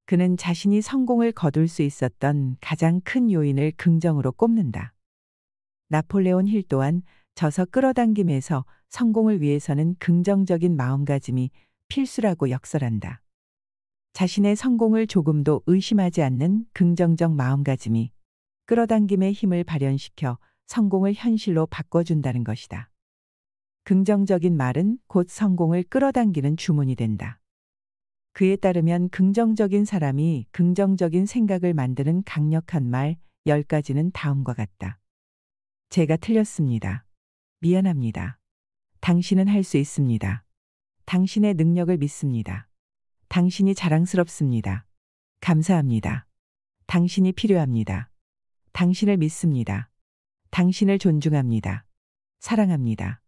그는 자신이 성공을 거둘 수 있었던 가장 큰 요인을 긍정으로 꼽는다. 나폴레온 힐 또한 저서 끌어당김에서 성공을 위해서는 긍정적인 마음가짐이 필수라고 역설한다. 자신의 성공을 조금도 의심하지 않는 긍정적 마음가짐이 끌어당김의 힘을 발현시켜 성공을 현실로 바꿔준다는 것이다. 긍정적인 말은 곧 성공을 끌어당기는 주문이 된다. 그에 따르면 긍정적인 사람이 긍정적인 생각을 만드는 강력한 말 10가지는 다음과 같다. 제가 틀렸습니다. 미안합니다. 당신은 할 수 있습니다. 당신의 능력을 믿습니다. 당신이 자랑스럽습니다. 감사합니다. 당신이 필요합니다. 당신을 믿습니다. 당신을 존중합니다. 사랑합니다.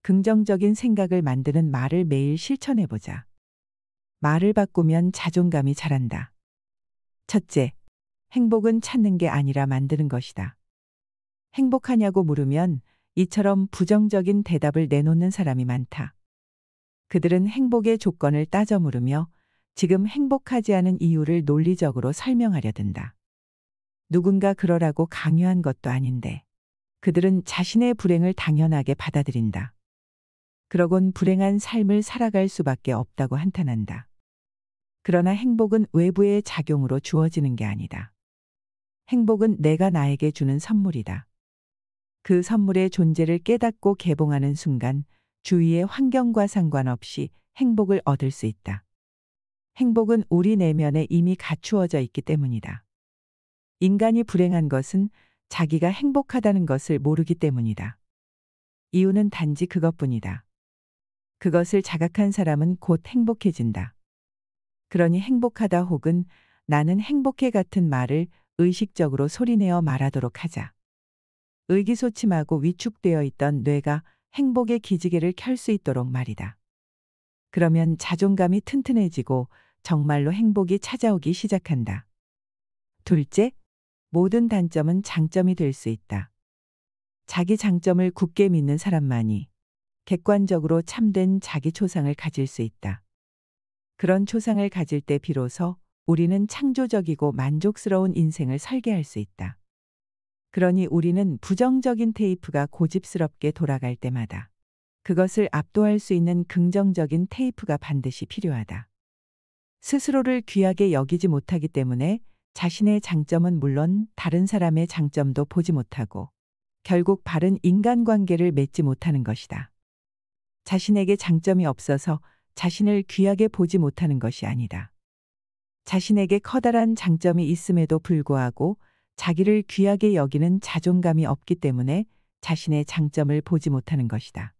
긍정적인 생각을 만드는 말을 매일 실천해보자. 말을 바꾸면 자존감이 자란다. 첫째, 행복은 찾는 게 아니라 만드는 것이다. 행복하냐고 물으면 이처럼 부정적인 대답을 내놓는 사람이 많다. 그들은 행복의 조건을 따져 물으며 지금 행복하지 않은 이유를 논리적으로 설명하려 든다. 누군가 그러라고 강요한 것도 아닌데 그들은 자신의 불행을 당연하게 받아들인다. 그러곤 불행한 삶을 살아갈 수밖에 없다고 한탄한다. 그러나 행복은 외부의 작용으로 주어지는 게 아니다. 행복은 내가 나에게 주는 선물이다. 그 선물의 존재를 깨닫고 개봉하는 순간 주위의 환경과 상관없이 행복을 얻을 수 있다. 행복은 우리 내면에 이미 갖추어져 있기 때문이다. 인간이 불행한 것은 자기가 행복하다는 것을 모르기 때문이다. 이유는 단지 그것뿐이다. 그것을 자각한 사람은 곧 행복해진다. 그러니 행복하다 혹은 나는 행복해 같은 말을 의식적으로 소리내어 말하도록 하자. 의기소침하고 위축되어 있던 뇌가 행복의 기지개를 켤 수 있도록 말이다. 그러면 자존감이 튼튼해지고 정말로 행복이 찾아오기 시작한다. 둘째, 모든 단점은 장점이 될 수 있다. 자기 장점을 굳게 믿는 사람만이 객관적으로 참된 자기 초상을 가질 수 있다. 그런 초상을 가질 때 비로소 우리는 창조적이고 만족스러운 인생을 설계할 수 있다. 그러니 우리는 부정적인 테이프가 고집스럽게 돌아갈 때마다 그것을 압도할 수 있는 긍정적인 테이프가 반드시 필요하다. 스스로를 귀하게 여기지 못하기 때문에 자신의 장점은 물론 다른 사람의 장점도 보지 못하고 결국 바른 인간관계를 맺지 못하는 것이다. 자신에게 장점이 없어서 자신을 귀하게 보지 못하는 것이 아니다. 자신에게 커다란 장점이 있음에도 불구하고 자기를 귀하게 여기는 자존감이 없기 때문에 자신의 장점을 보지 못하는 것이다.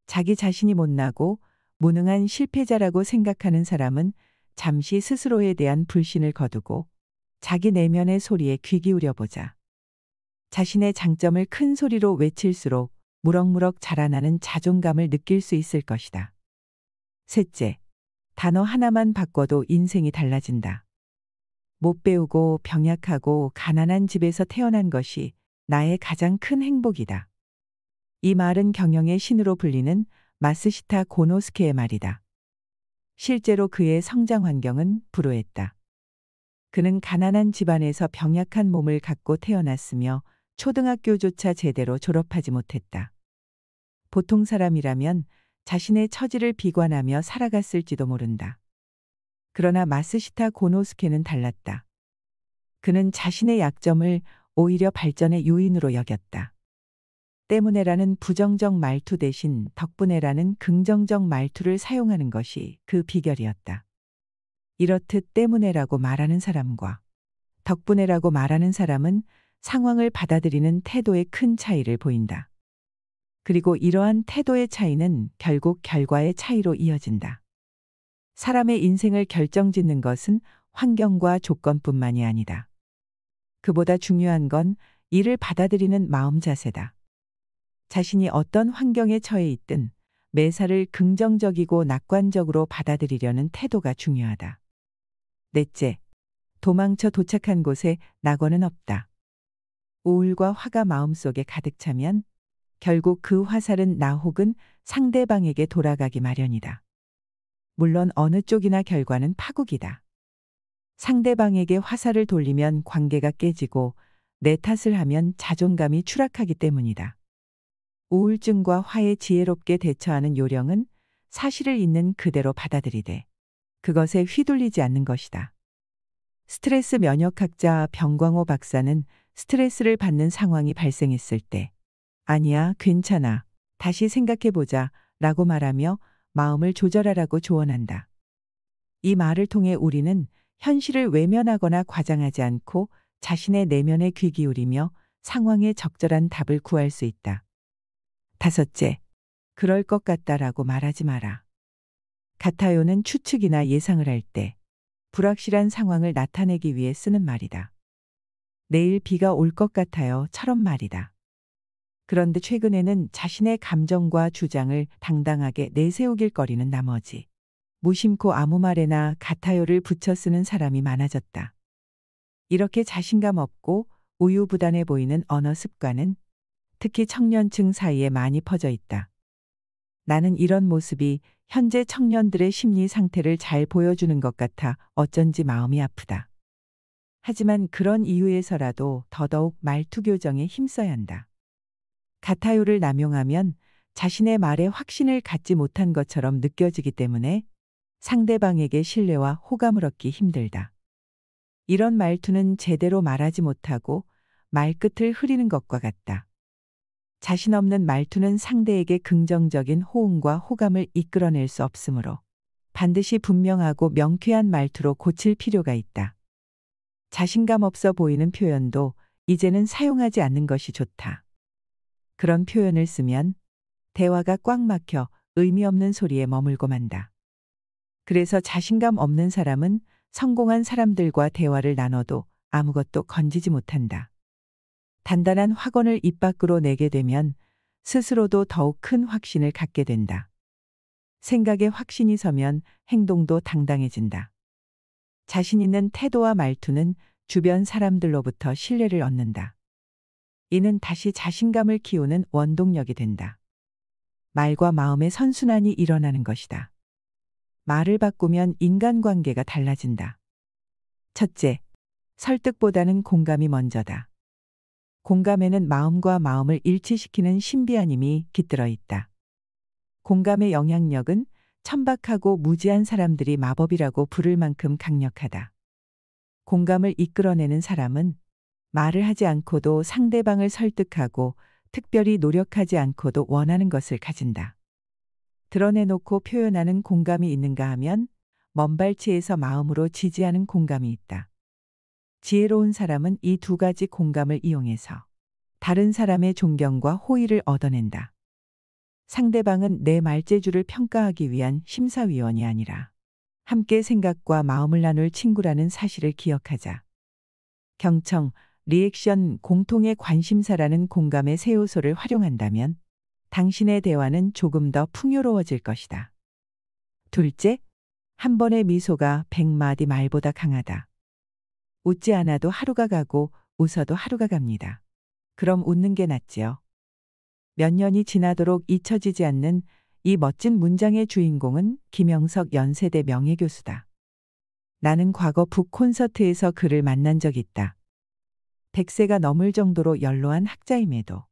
자기 자신이 못나고 무능한 실패자라고 생각하는 사람은 잠시 스스로에 대한 불신을 거두고 자기 내면의 소리에 귀 기울여 보자. 자신의 장점을 큰 소리로 외칠수록 무럭무럭 자라나는 자존감을 느낄 수 있을 것이다. 셋째, 단어 하나만 바꿔도 인생이 달라진다. 못 배우고 병약하고 가난한 집에서 태어난 것이 나의 가장 큰 행복이다. 이 말은 경영의 신으로 불리는 마스시타 고노스케의 말이다. 실제로 그의 성장 환경은 불우했다. 그는 가난한 집안에서 병약한 몸을 갖고 태어났으며 초등학교조차 제대로 졸업하지 못했다. 보통 사람이라면 자신의 처지를 비관하며 살아갔을지도 모른다. 그러나 마스시타 고노스케는 달랐다. 그는 자신의 약점을 오히려 발전의 요인으로 여겼다. 때문에라는 부정적 말투 대신 덕분에라는 긍정적 말투를 사용하는 것이 그 비결이었다. 이렇듯 때문에라고 말하는 사람과 덕분에라고 말하는 사람은 상황을 받아들이는 태도에 큰 차이를 보인다. 그리고 이러한 태도의 차이는 결국 결과의 차이로 이어진다. 사람의 인생을 결정짓는 것은 환경과 조건뿐만이 아니다. 그보다 중요한 건 이를 받아들이는 마음 자세다. 자신이 어떤 환경에 처해 있든 매사를 긍정적이고 낙관적으로 받아들이려는 태도가 중요하다. 넷째, 도망쳐 도착한 곳에 낙원은 없다. 우울과 화가 마음속에 가득 차면 결국 그 화살은 나 혹은 상대방에게 돌아가기 마련이다. 물론 어느 쪽이나 결과는 파국이다. 상대방에게 화살을 돌리면 관계가 깨지고 내 탓을 하면 자존감이 추락하기 때문이다. 우울증과 화에 지혜롭게 대처하는 요령은 사실을 있는 그대로 받아들이되 그것에 휘둘리지 않는 것이다. 스트레스 면역학자 병광호 박사는 스트레스를 받는 상황이 발생했을 때 아니야, 괜찮아. 다시 생각해보자 라고 말하며 마음을 조절하라고 조언한다. 이 말을 통해 우리는 현실을 외면하거나 과장하지 않고 자신의 내면에 귀 기울이며 상황에 적절한 답을 구할 수 있다. 다섯째, 그럴 것 같다라고 말하지 마라. 같아요는 추측이나 예상을 할 때 불확실한 상황을 나타내기 위해 쓰는 말이다. 내일 비가 올 것 같아요처럼 말이다. 그런데 최근에는 자신의 감정과 주장을 당당하게 내세우길 거리는 나머지 무심코 아무 말에나 같아요를 붙여 쓰는 사람이 많아졌다. 이렇게 자신감 없고 우유부단해 보이는 언어 습관은 특히 청년층 사이에 많이 퍼져 있다. 나는 이런 모습이 현재 청년들의 심리 상태를 잘 보여주는 것 같아 어쩐지 마음이 아프다. 하지만 그런 이유에서라도 더더욱 말투 교정에 힘써야 한다. 같아요를 남용하면 자신의 말에 확신을 갖지 못한 것처럼 느껴지기 때문에 상대방에게 신뢰와 호감을 얻기 힘들다. 이런 말투는 제대로 말하지 못하고 말끝을 흐리는 것과 같다. 자신 없는 말투는 상대에게 긍정적인 호응과 호감을 이끌어낼 수 없으므로 반드시 분명하고 명쾌한 말투로 고칠 필요가 있다. 자신감 없어 보이는 표현도 이제는 사용하지 않는 것이 좋다. 그런 표현을 쓰면 대화가 꽉 막혀 의미 없는 소리에 머물고 만다. 그래서 자신감 없는 사람은 성공한 사람들과 대화를 나눠도 아무것도 건지지 못한다. 단단한 확언을 입 밖으로 내게 되면 스스로도 더욱 큰 확신을 갖게 된다. 생각에 확신이 서면 행동도 당당해진다. 자신 있는 태도와 말투는 주변 사람들로부터 신뢰를 얻는다. 이는 다시 자신감을 키우는 원동력이 된다. 말과 마음의 선순환이 일어나는 것이다. 말을 바꾸면 인간관계가 달라진다. 첫째, 설득보다는 공감이 먼저다. 공감에는 마음과 마음을 일치시키는 신비한 힘이 깃들어 있다. 공감의 영향력은 천박하고 무지한 사람들이 마법이라고 부를 만큼 강력하다. 공감을 이끌어내는 사람은 말을 하지 않고도 상대방을 설득하고 특별히 노력하지 않고도 원하는 것을 가진다. 드러내놓고 표현하는 공감이 있는가 하면 먼발치에서 마음으로 지지하는 공감이 있다. 지혜로운 사람은 이 두 가지 공감을 이용해서 다른 사람의 존경과 호의를 얻어낸다. 상대방은 내 말재주를 평가하기 위한 심사위원이 아니라 함께 생각과 마음을 나눌 친구라는 사실을 기억하자. 경청, 리액션, 공통의 관심사라는 공감의 세 요소를 활용한다면 당신의 대화는 조금 더 풍요로워질 것이다. 둘째, 한 번의 미소가 100마디 말보다 강하다. 웃지 않아도 하루가 가고 웃어도 하루가 갑니다. 그럼 웃는 게 낫지요. 몇 년이 지나도록 잊혀지지 않는 이 멋진 문장의 주인공은 김영석 연세대 명예교수다. 나는 과거 북 콘서트에서 그를 만난 적 있다. 100세가 넘을 정도로 연로한 학자임에도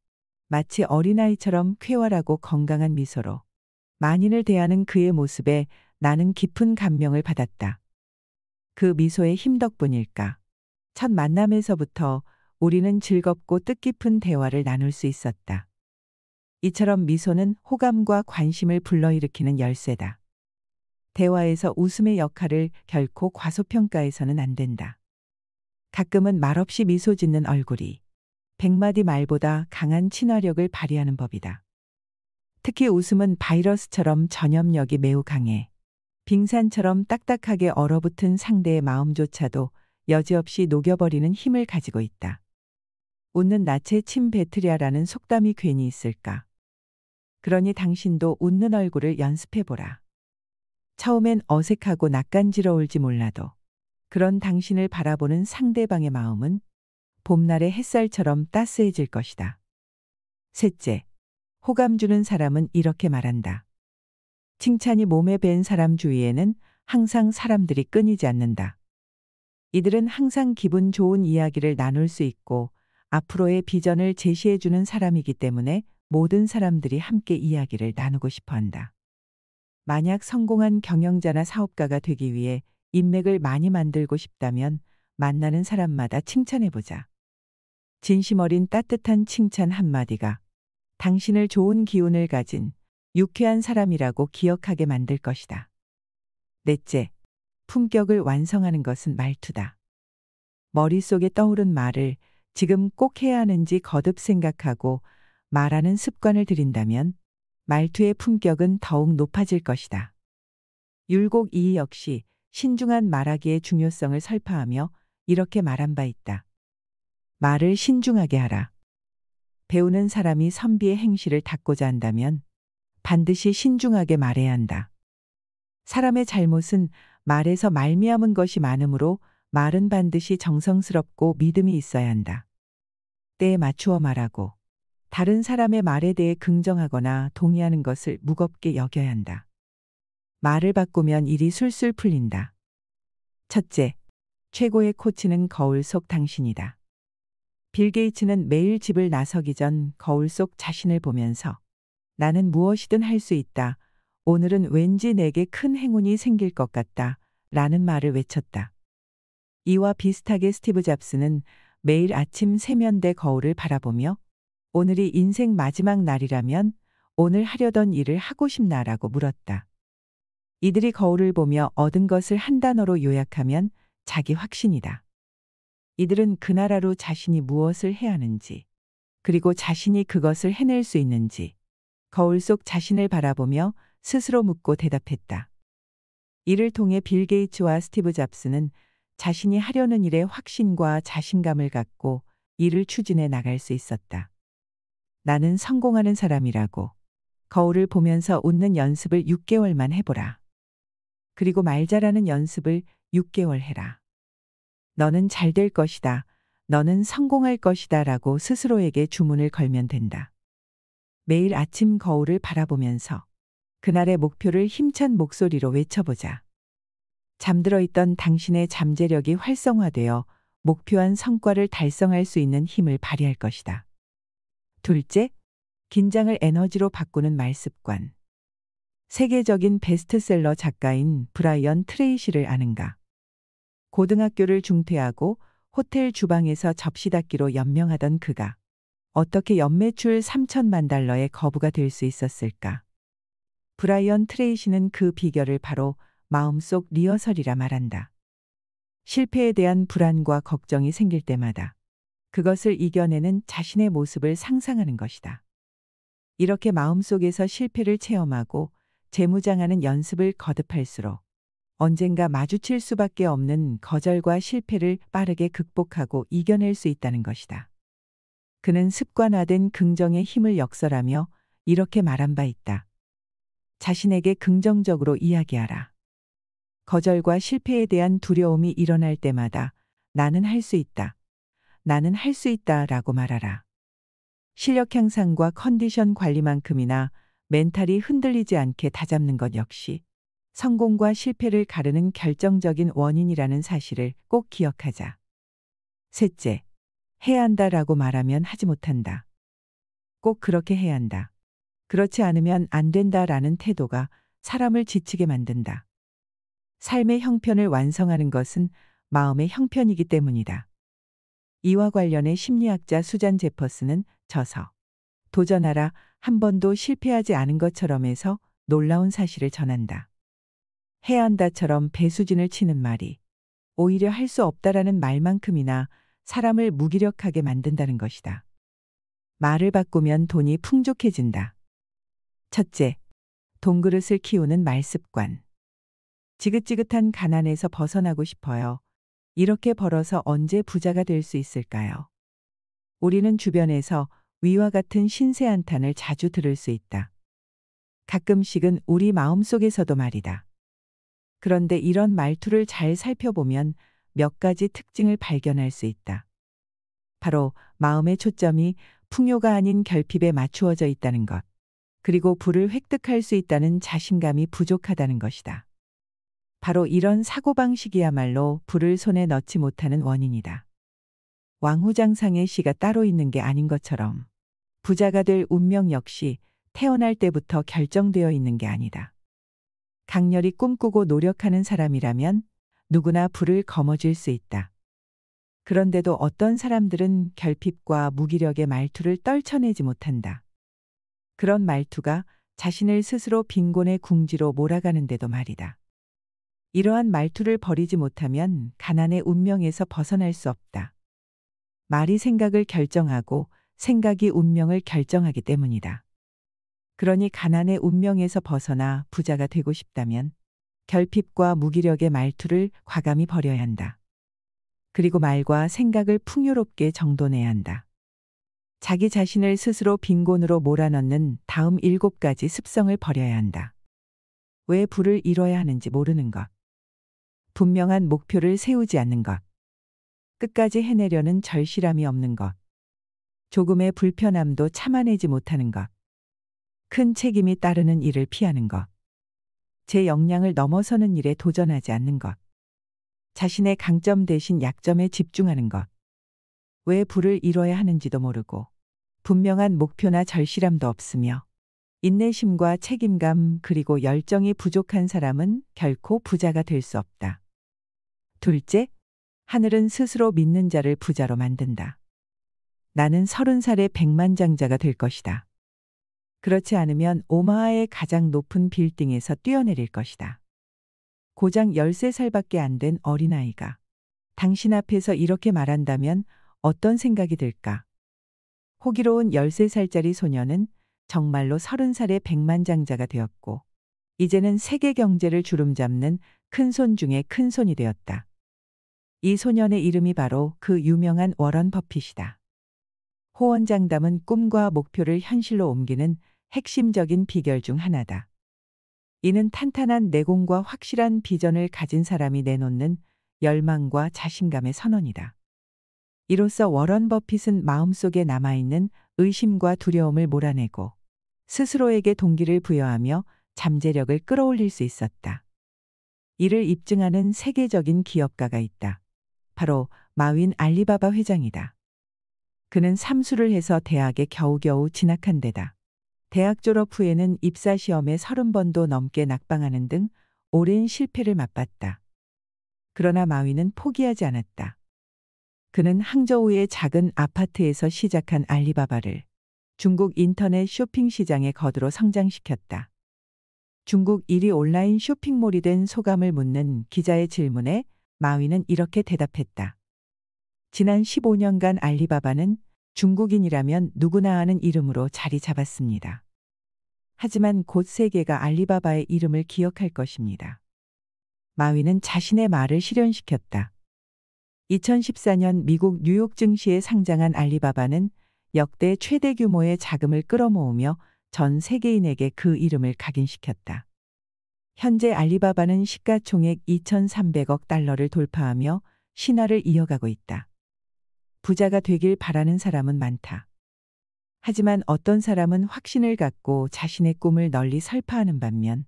마치 어린아이처럼 쾌활하고 건강한 미소로 만인을 대하는 그의 모습에 나는 깊은 감명을 받았다. 그 미소의 힘 덕분일까? 첫 만남에서부터 우리는 즐겁고 뜻깊은 대화를 나눌 수 있었다. 이처럼 미소는 호감과 관심을 불러일으키는 열쇠다. 대화에서 웃음의 역할을 결코 과소평가해서는 안 된다. 가끔은 말없이 미소 짓는 얼굴이 100마디 말보다 강한 친화력을 발휘하는 법이다. 특히 웃음은 바이러스처럼 전염력이 매우 강해 빙산처럼 딱딱하게 얼어붙은 상대의 마음조차도 여지없이 녹여버리는 힘을 가지고 있다. 웃는 낯에 침 뱉으랴라는 속담이 괜히 있을까? 그러니 당신도 웃는 얼굴을 연습해보라. 처음엔 어색하고 낯간지러울지 몰라도 그런 당신을 바라보는 상대방의 마음은 봄날의 햇살처럼 따스해질 것이다. 셋째, 호감 주는 사람은 이렇게 말한다. 칭찬이 몸에 밴 사람 주위에는 항상 사람들이 끊이지 않는다. 이들은 항상 기분 좋은 이야기를 나눌 수 있고 앞으로의 비전을 제시해주는 사람이기 때문에 모든 사람들이 함께 이야기를 나누고 싶어 한다. 만약 성공한 경영자나 사업가가 되기 위해 인맥을 많이 만들고 싶다면 만나는 사람마다 칭찬해보자. 진심 어린 따뜻한 칭찬 한마디가 당신을 좋은 기운을 가진 유쾌한 사람이라고 기억하게 만들 것이다. 넷째, 품격을 완성하는 것은 말투다. 머릿속에 떠오른 말을 지금 꼭 해야 하는지 거듭 생각하고 말하는 습관을 들인다면 말투의 품격은 더욱 높아질 것이다. 율곡 이 역시 신중한 말하기의 중요성을 설파하며 이렇게 말한 바 있다. 말을 신중하게 하라. 배우는 사람이 선비의 행실을 닦고자 한다면 반드시 신중하게 말해야 한다. 사람의 잘못은 말에서 말미암은 것이 많으므로 말은 반드시 정성스럽고 믿음이 있어야 한다. 때에 맞추어 말하고 다른 사람의 말에 대해 긍정하거나 동의하는 것을 무겁게 여겨야 한다. 말을 바꾸면 일이 술술 풀린다. 첫째, 최고의 코치는 거울 속 당신이다. 빌 게이츠는 매일 집을 나서기 전 거울 속 자신을 보면서 나는 무엇이든 할 수 있다. 오늘은 왠지 내게 큰 행운이 생길 것 같다. 라는 말을 외쳤다. 이와 비슷하게 스티브 잡스는 매일 아침 세면대 거울을 바라보며 오늘이 인생 마지막 날이라면 오늘 하려던 일을 하고 싶나라고 물었다. 이들이 거울을 보며 얻은 것을 한 단어로 요약하면 자기 확신이다. 이들은 그날 하루 자신이 무엇을 해야 하는지, 그리고 자신이 그것을 해낼 수 있는지 거울 속 자신을 바라보며 스스로 묻고 대답했다. 이를 통해 빌 게이츠와 스티브 잡스는 자신이 하려는 일에 확신과 자신감을 갖고 이를 추진해 나갈 수 있었다. 나는 성공하는 사람이라고 거울을 보면서 웃는 연습을 6개월만 해보라. 그리고 말 잘하는 연습을 6개월 해라. 너는 잘 될 것이다. 너는 성공할 것이다. 라고 스스로에게 주문을 걸면 된다. 매일 아침 거울을 바라보면서 그날의 목표를 힘찬 목소리로 외쳐보자. 잠들어 있던 당신의 잠재력이 활성화되어 목표한 성과를 달성할 수 있는 힘을 발휘할 것이다. 둘째, 긴장을 에너지로 바꾸는 말습관. 세계적인 베스트셀러 작가인 브라이언 트레이시를 아는가? 고등학교를 중퇴하고 호텔 주방에서 접시 닦기로 연명하던 그가 어떻게 연매출 3천만 달러의 거부가 될 수 있었을까? 브라이언 트레이시는 그 비결을 바로 마음속 리허설이라 말한다. 실패에 대한 불안과 걱정이 생길 때마다 그것을 이겨내는 자신의 모습을 상상하는 것이다. 이렇게 마음속에서 실패를 체험하고 재무장하는 연습을 거듭할수록 언젠가 마주칠 수밖에 없는 거절과 실패를 빠르게 극복하고 이겨낼 수 있다는 것이다. 그는 습관화된 긍정의 힘을 역설하며 이렇게 말한 바 있다. 자신에게 긍정적으로 이야기하라. 거절과 실패에 대한 두려움이 일어날 때마다 나는 할 수 있다. 나는 할 수 있다 라고 말하라. 실력 향상과 컨디션 관리만큼이나 멘탈이 흔들리지 않게 다잡는 것 역시 성공과 실패를 가르는 결정적인 원인이라는 사실을 꼭 기억하자. 셋째, 해야 한다라고 말하면 하지 못한다. 꼭 그렇게 해야 한다. 그렇지 않으면 안 된다라는 태도가 사람을 지치게 만든다. 삶의 형편을 완성하는 것은 마음의 형편이기 때문이다. 이와 관련해 심리학자 수잔 제퍼슨은 저서 도전하라 한 번도 실패하지 않은 것처럼에서 놀라운 사실을 전한다. 해야 한다처럼 배수진을 치는 말이 오히려 할 수 없다라는 말만큼이나 사람을 무기력하게 만든다는 것이다. 말을 바꾸면 돈이 풍족해진다. 첫째, 돈그릇을 키우는 말습관. 지긋지긋한 가난에서 벗어나고 싶어요. 이렇게 벌어서 언제 부자가 될 수 있을까요? 우리는 주변에서 위와 같은 신세 한탄을 자주 들을 수 있다. 가끔씩은 우리 마음속에서도 말이다. 그런데 이런 말투를 잘 살펴보면 몇 가지 특징을 발견할 수 있다. 바로 마음의 초점이 풍요가 아닌 결핍에 맞추어져 있다는 것, 그리고 부를 획득할 수 있다는 자신감이 부족하다는 것이다. 바로 이런 사고방식이야말로 부를 손에 넣지 못하는 원인이다. 왕후장상의 시가 따로 있는 게 아닌 것처럼 부자가 될 운명 역시 태어날 때부터 결정되어 있는 게 아니다. 강렬히 꿈꾸고 노력하는 사람이라면 누구나 부를 거머쥘 수 있다. 그런데도 어떤 사람들은 결핍과 무기력의 말투를 떨쳐내지 못한다. 그런 말투가 자신을 스스로 빈곤의 궁지로 몰아가는데도 말이다. 이러한 말투를 버리지 못하면 가난의 운명에서 벗어날 수 없다. 말이 생각을 결정하고 생각이 운명을 결정하기 때문이다. 그러니 가난의 운명에서 벗어나 부자가 되고 싶다면 결핍과 무기력의 말투를 과감히 버려야 한다. 그리고 말과 생각을 풍요롭게 정돈해야 한다. 자기 자신을 스스로 빈곤으로 몰아넣는 다음 7가지 습성을 버려야 한다. 왜 부를 이뤄야 하는지 모르는 것. 분명한 목표를 세우지 않는 것. 끝까지 해내려는 절실함이 없는 것. 조금의 불편함도 참아내지 못하는 것. 큰 책임이 따르는 일을 피하는 것. 제 역량을 넘어서는 일에 도전하지 않는 것. 자신의 강점 대신 약점에 집중하는 것. 왜 부를 이뤄야 하는지도 모르고 분명한 목표나 절실함도 없으며 인내심과 책임감 그리고 열정이 부족한 사람은 결코 부자가 될 수 없다. 둘째, 하늘은 스스로 믿는 자를 부자로 만든다. 나는 30살의 백만장자가 될 것이다. 그렇지 않으면 오마하의 가장 높은 빌딩에서 뛰어내릴 것이다. 고작 13살밖에 안 된 어린아이가 당신 앞에서 이렇게 말한다면 어떤 생각이 들까? 호기로운 13살짜리 소녀는 정말로 30살의 백만장자가 되었고 이제는 세계 경제를 주름잡는 큰손 중에 큰손이 되었다. 이 소년의 이름이 바로 그 유명한 워런 버핏이다. 호언장담은 꿈과 목표를 현실로 옮기는 핵심적인 비결 중 하나다. 이는 탄탄한 내공과 확실한 비전을 가진 사람이 내놓는 열망과 자신감의 선언이다. 이로써 워런 버핏은 마음속에 남아있는 의심과 두려움을 몰아내고 스스로에게 동기를 부여하며 잠재력을 끌어올릴 수 있었다. 이를 입증하는 세계적인 기업가가 있다. 바로 마윈 알리바바 회장이다. 그는 삼수를 해서 대학에 겨우겨우 진학한 데다 대학 졸업 후에는 입사 시험에 30번도 넘게 낙방하는 등 오랜 실패를 맛봤다. 그러나 마윈은 포기하지 않았다. 그는 항저우의 작은 아파트에서 시작한 알리바바를 중국 인터넷 쇼핑 시장의 거두로 성장시켰다. 중국 1위 온라인 쇼핑몰이 된 소감을 묻는 기자의 질문에 마윈은 이렇게 대답했다. 지난 15년간 알리바바는 중국인이라면 누구나 아는 이름으로 자리 잡았습니다. 하지만 곧 세계가 알리바바의 이름을 기억할 것입니다. 마윈은 자신의 말을 실현시켰다. 2014년 미국 뉴욕 증시에 상장한 알리바바는 역대 최대 규모의 자금을 끌어모으며 전 세계인에게 그 이름을 각인시켰다. 현재 알리바바는 시가총액 2,300억 달러를 돌파하며 신화를 이어가고 있다. 부자가 되길 바라는 사람은 많다. 하지만 어떤 사람은 확신을 갖고 자신의 꿈을 널리 설파하는 반면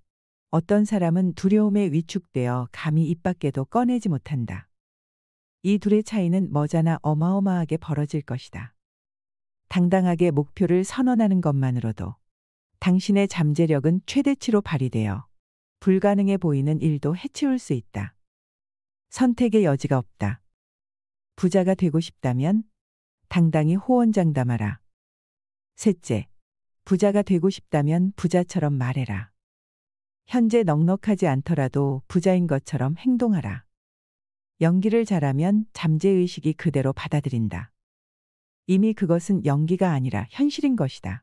어떤 사람은 두려움에 위축되어 감히 입 밖에도 꺼내지 못한다. 이 둘의 차이는 머지않아 어마어마하게 벌어질 것이다. 당당하게 목표를 선언하는 것만으로도 당신의 잠재력은 최대치로 발휘되어 불가능해 보이는 일도 해치울 수 있다. 선택의 여지가 없다. 부자가 되고 싶다면 당당히 호언장담하라. 셋째, 부자가 되고 싶다면 부자처럼 말해라. 현재 넉넉하지 않더라도 부자인 것처럼 행동하라. 연기를 잘하면 잠재의식이 그대로 받아들인다. 이미 그것은 연기가 아니라 현실인 것이다.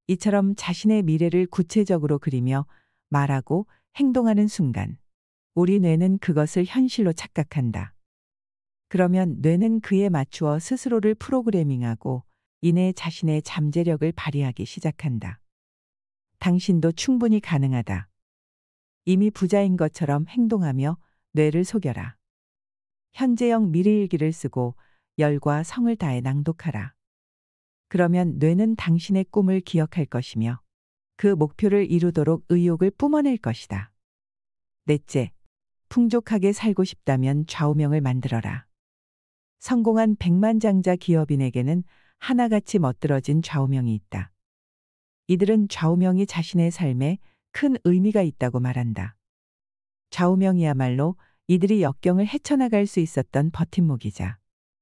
이처럼 자신의 미래를 구체적으로 그리며 말하고 행동하는 순간 우리 뇌는 그것을 현실로 착각한다. 그러면 뇌는 그에 맞추어 스스로를 프로그래밍하고 이내 자신의 잠재력을 발휘하기 시작한다. 당신도 충분히 가능하다. 이미 부자인 것처럼 행동하며 뇌를 속여라. 현재형 미래일기를 쓰고 열과 성을 다해 낭독하라. 그러면 뇌는 당신의 꿈을 기억할 것이며 그 목표를 이루도록 의욕을 뿜어낼 것이다. 넷째, 풍족하게 살고 싶다면 좌우명을 만들어라. 성공한 백만장자 기업인에게는 하나같이 멋들어진 좌우명이 있다. 이들은 좌우명이 자신의 삶에 큰 의미가 있다고 말한다. 좌우명이야말로 이들이 역경을 헤쳐나갈 수 있었던 버팀목이자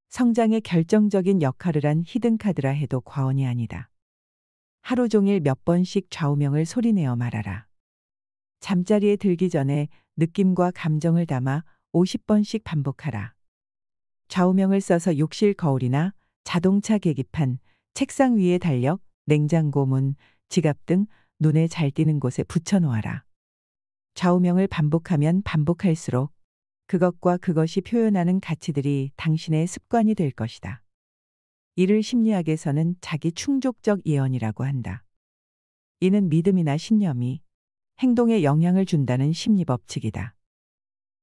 성장의 결정적인 역할을 한 히든카드라 해도 과언이 아니다. 하루 종일 몇 번씩 좌우명을 소리내어 말하라. 잠자리에 들기 전에 느낌과 감정을 담아 50번씩 반복하라. 좌우명을 써서 욕실 거울이나 자동차 계기판, 책상 위에 달력, 냉장고 문, 지갑 등 눈에 잘 띄는 곳에 붙여놓아라. 좌우명을 반복하면 반복할수록 그것과 그것이 표현하는 가치들이 당신의 습관이 될 것이다. 이를 심리학에서는 자기 충족적 예언이라고 한다. 이는 믿음이나 신념이 행동에 영향을 준다는 심리 법칙이다.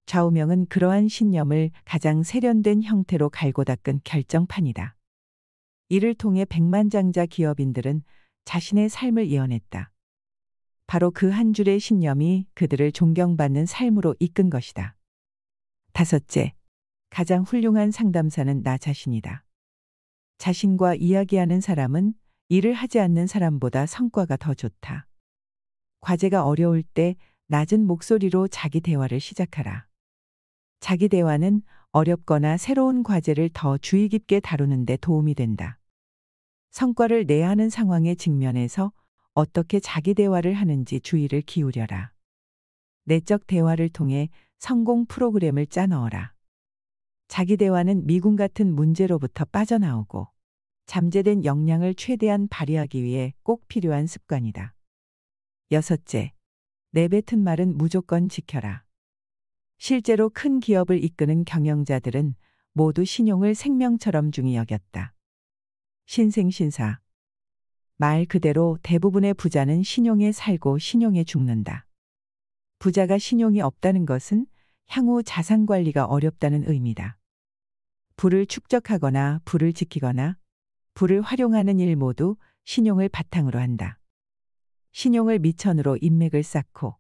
좌우명은 그러한 신념을 가장 세련된 형태로 갈고 닦은 결정판이다. 이를 통해 백만장자 기업인들은 자신의 삶을 예언했다. 바로 그 한 줄의 신념이 그들을 존경받는 삶으로 이끈 것이다. 다섯째, 가장 훌륭한 상담사는 나 자신이다. 자신과 이야기하는 사람은 일을 하지 않는 사람보다 성과가 더 좋다. 과제가 어려울 때 낮은 목소리로 자기 대화를 시작하라. 자기 대화는 어렵거나 새로운 과제를 더 주의 깊게 다루는 데 도움이 된다. 성과를 내야 하는 상황에 직면해서 어떻게 자기 대화를 하는지 주의를 기울여라. 내적 대화를 통해 성공 프로그램을 짜 넣어라. 자기 대화는 미궁 같은 문제로부터 빠져나오고 잠재된 역량을 최대한 발휘하기 위해 꼭 필요한 습관이다. 여섯째, 내뱉은 말은 무조건 지켜라. 실제로 큰 기업을 이끄는 경영자들은 모두 신용을 생명처럼 중히 여겼다. 신생신사. 말 그대로 대부분의 부자는 신용에 살고 신용에 죽는다. 부자가 신용이 없다는 것은 향후 자산 관리가 어렵다는 의미다. 부를 축적하거나 부를 지키거나 부를 활용하는 일 모두 신용을 바탕으로 한다. 신용을 미천으로 인맥을 쌓고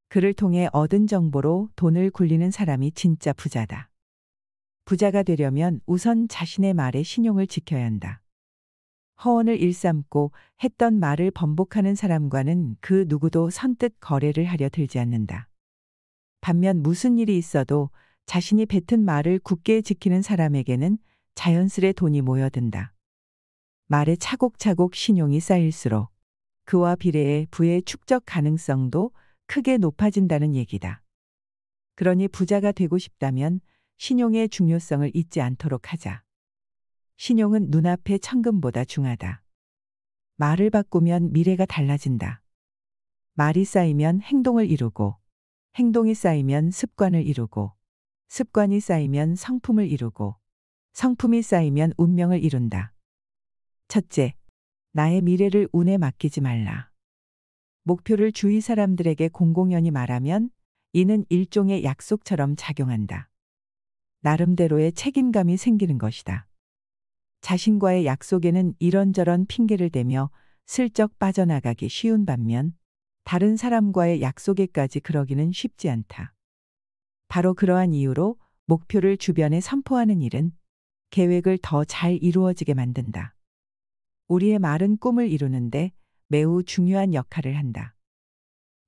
그를 통해 얻은 정보로 돈을 굴리는 사람이 진짜 부자다. 부자가 되려면 우선 자신의 말에 신용을 지켜야 한다. 허언을 일삼고 했던 말을 번복하는 사람과는 그 누구도 선뜻 거래를 하려 들지 않는다. 반면 무슨 일이 있어도 자신이 뱉은 말을 굳게 지키는 사람에게는 자연스레 돈이 모여든다. 말에 차곡차곡 신용이 쌓일수록 그와 비례해 부의 축적 가능성도 크게 높아진다는 얘기다. 그러니 부자가 되고 싶다면 신용의 중요성을 잊지 않도록 하자. 신용은 눈앞의 천금보다 중하다. 말을 바꾸면 미래가 달라진다. 말이 쌓이면 행동을 이루고, 행동이 쌓이면 습관을 이루고, 습관이 쌓이면 성품을 이루고, 성품이 쌓이면 운명을 이룬다. 첫째, 나의 미래를 운에 맡기지 말라. 목표를 주위 사람들에게 공공연히 말하면 이는 일종의 약속처럼 작용한다. 나름대로의 책임감이 생기는 것이다. 자신과의 약속에는 이런저런 핑계를 대며 슬쩍 빠져나가기 쉬운 반면 다른 사람과의 약속에까지 그러기는 쉽지 않다. 바로 그러한 이유로 목표를 주변에 선포하는 일은 계획을 더 잘 이루어지게 만든다. 우리의 말은 꿈을 이루는데 매우 중요한 역할을 한다.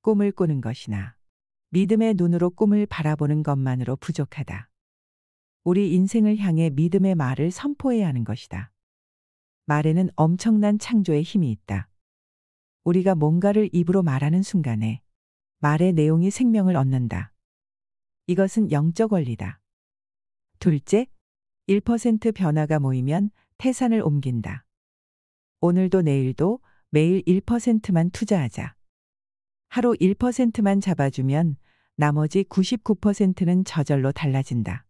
꿈을 꾸는 것이나 믿음의 눈으로 꿈을 바라보는 것만으로 부족하다. 우리 인생을 향해 믿음의 말을 선포해야 하는 것이다. 말에는 엄청난 창조의 힘이 있다. 우리가 뭔가를 입으로 말하는 순간에 말의 내용이 생명을 얻는다. 이것은 영적 원리다. 둘째, 1% 변화가 모이면 태산을 옮긴다. 오늘도 내일도 매일 1%만 투자하자. 하루 1%만 잡아주면 나머지 99%는 저절로 달라진다.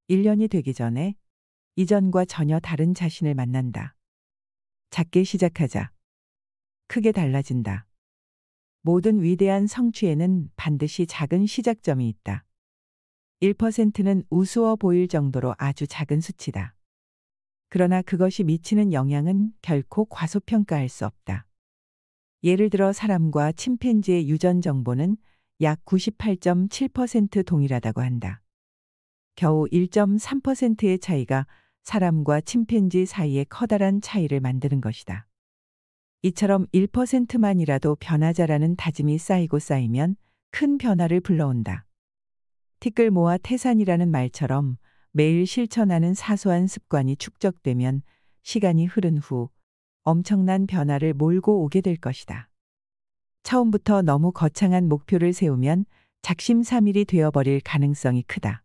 1년이 되기 전에 이전과 전혀 다른 자신을 만난다. 작게 시작하자. 크게 달라진다. 모든 위대한 성취에는 반드시 작은 시작점이 있다. 1%는 우스워 보일 정도로 아주 작은 수치다. 그러나 그것이 미치는 영향은 결코 과소평가할 수 없다. 예를 들어 사람과 침팬지의 유전 정보는 약 98.7% 동일하다고 한다. 겨우 1.3%의 차이가 사람과 침팬지 사이에 커다란 차이를 만드는 것이다. 이처럼 1%만이라도 변하자라는 다짐이 쌓이고 쌓이면 큰 변화를 불러온다. 티끌 모아 태산이라는 말처럼 매일 실천하는 사소한 습관이 축적되면 시간이 흐른 후 엄청난 변화를 몰고 오게 될 것이다. 처음부터 너무 거창한 목표를 세우면 작심삼일이 되어버릴 가능성이 크다.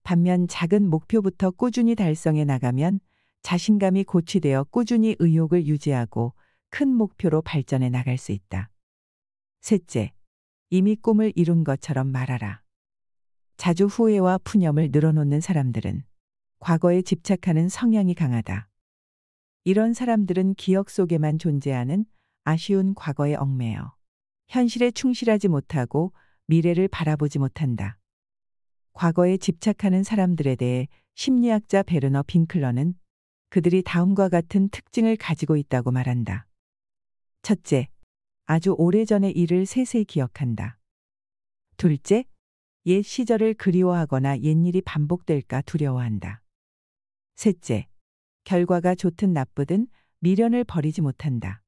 반면 작은 목표부터 꾸준히 달성해 나가면 자신감이 고취되어 꾸준히 의욕을 유지하고 큰 목표로 발전해 나갈 수 있다. 셋째, 이미 꿈을 이룬 것처럼 말하라. 자주 후회와 푸념을 늘어놓는 사람들은 과거에 집착하는 성향이 강하다. 이런 사람들은 기억 속에만 존재하는 아쉬운 과거에 얽매여 현실에 충실하지 못하고 미래를 바라보지 못한다. 과거에 집착하는 사람들에 대해 심리학자 베르너 빙클러는 그들이 다음과 같은 특징을 가지고 있다고 말한다. 첫째, 아주 오래전의 일을 세세히 기억한다. 둘째, 옛 시절을 그리워하거나 옛일이 반복될까 두려워한다. 셋째, 결과가 좋든 나쁘든 미련을 버리지 못한다.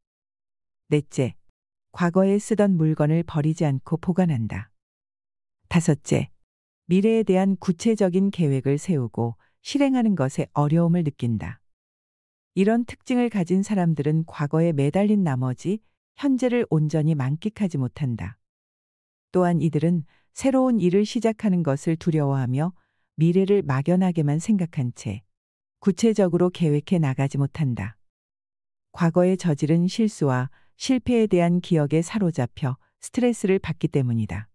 넷째, 과거에 쓰던 물건을 버리지 않고 보관한다. 다섯째, 미래에 대한 구체적인 계획을 세우고 실행하는 것에 어려움을 느낀다. 이런 특징을 가진 사람들은 과거에 매달린 나머지 현재를 온전히 만끽하지 못한다. 또한 이들은 새로운 일을 시작하는 것을 두려워하며 미래를 막연하게만 생각한 채 구체적으로 계획해 나가지 못한다. 과거에 저지른 실수와 실패에 대한 기억에 사로잡혀 스트레스를 받기 때문이다.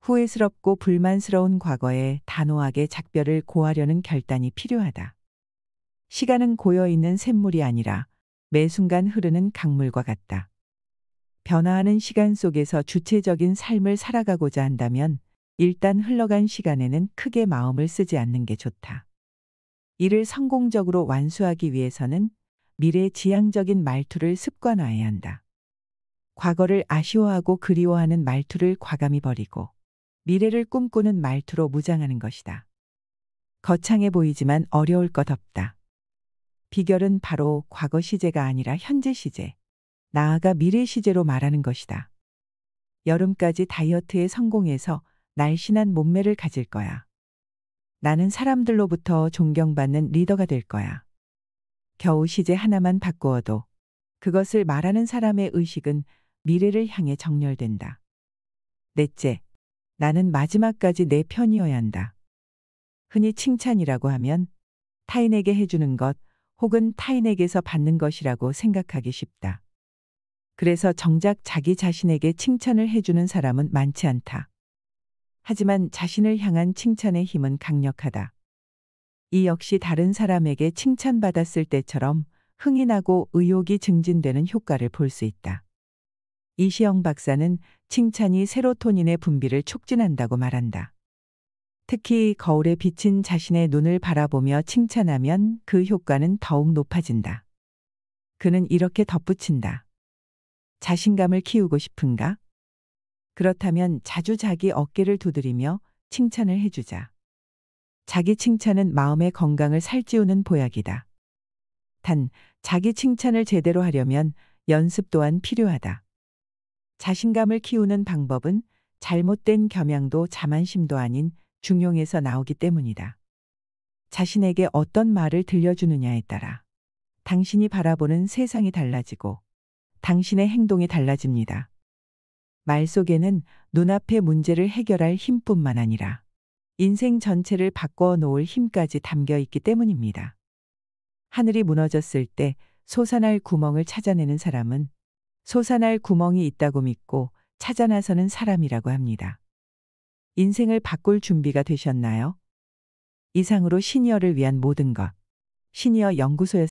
후회스럽고 불만스러운 과거에 단호하게 작별을 고하려는 결단이 필요하다. 시간은 고여있는 샘물이 아니라 매 순간 흐르는 강물과 같다. 변화하는 시간 속에서 주체적인 삶을 살아가고자 한다면 일단 흘러간 시간에는 크게 마음을 쓰지 않는 게 좋다. 이를 성공적으로 완수하기 위해서는 미래지향적인 말투를 습관화해야 한다. 과거를 아쉬워하고 그리워하는 말투를 과감히 버리고 미래를 꿈꾸는 말투로 무장하는 것이다. 거창해 보이지만 어려울 것 없다. 비결은 바로 과거 시제가 아니라 현재 시제, 나아가 미래 시제로 말하는 것이다. 여름까지 다이어트에 성공해서 날씬한 몸매를 가질 거야. 나는 사람들로부터 존경받는 리더가 될 거야. 겨우 시제 하나만 바꾸어도 그것을 말하는 사람의 의식은 미래를 향해 정렬된다. 넷째, 나는 마지막까지 내 편이어야 한다. 흔히 칭찬이라고 하면 타인에게 해주는 것 혹은 타인에게서 받는 것이라고 생각하기 쉽다. 그래서 정작 자기 자신에게 칭찬을 해주는 사람은 많지 않다. 하지만 자신을 향한 칭찬의 힘은 강력하다. 이 역시 다른 사람에게 칭찬받았을 때처럼 흥이 나고 의욕이 증진되는 효과를 볼 수 있다. 이시영 박사는 칭찬이 세로토닌의 분비를 촉진한다고 말한다. 특히 거울에 비친 자신의 눈을 바라보며 칭찬하면 그 효과는 더욱 높아진다. 그는 이렇게 덧붙인다. 자신감을 키우고 싶은가? 그렇다면 자주 자기 어깨를 두드리며 칭찬을 해주자. 자기 칭찬은 마음의 건강을 살찌우는 보약이다. 단, 자기 칭찬을 제대로 하려면 연습 또한 필요하다. 자신감을 키우는 방법은 잘못된 겸양도 자만심도 아닌 중용에서 나오기 때문이다. 자신에게 어떤 말을 들려주느냐에 따라 당신이 바라보는 세상이 달라지고 당신의 행동이 달라집니다. 말 속에는 눈앞의 문제를 해결할 힘뿐만 아니라 인생 전체를 바꿔 놓을 힘까지 담겨 있기 때문입니다. 하늘이 무너졌을 때 솟아날 구멍을 찾아내는 사람은 솟아날 구멍이 있다고 믿고 찾아 나서는 사람이라고 합니다. 인생을 바꿀 준비가 되셨나요? 이상으로 시니어를 위한 모든 것. 시니어 연구소였습니다.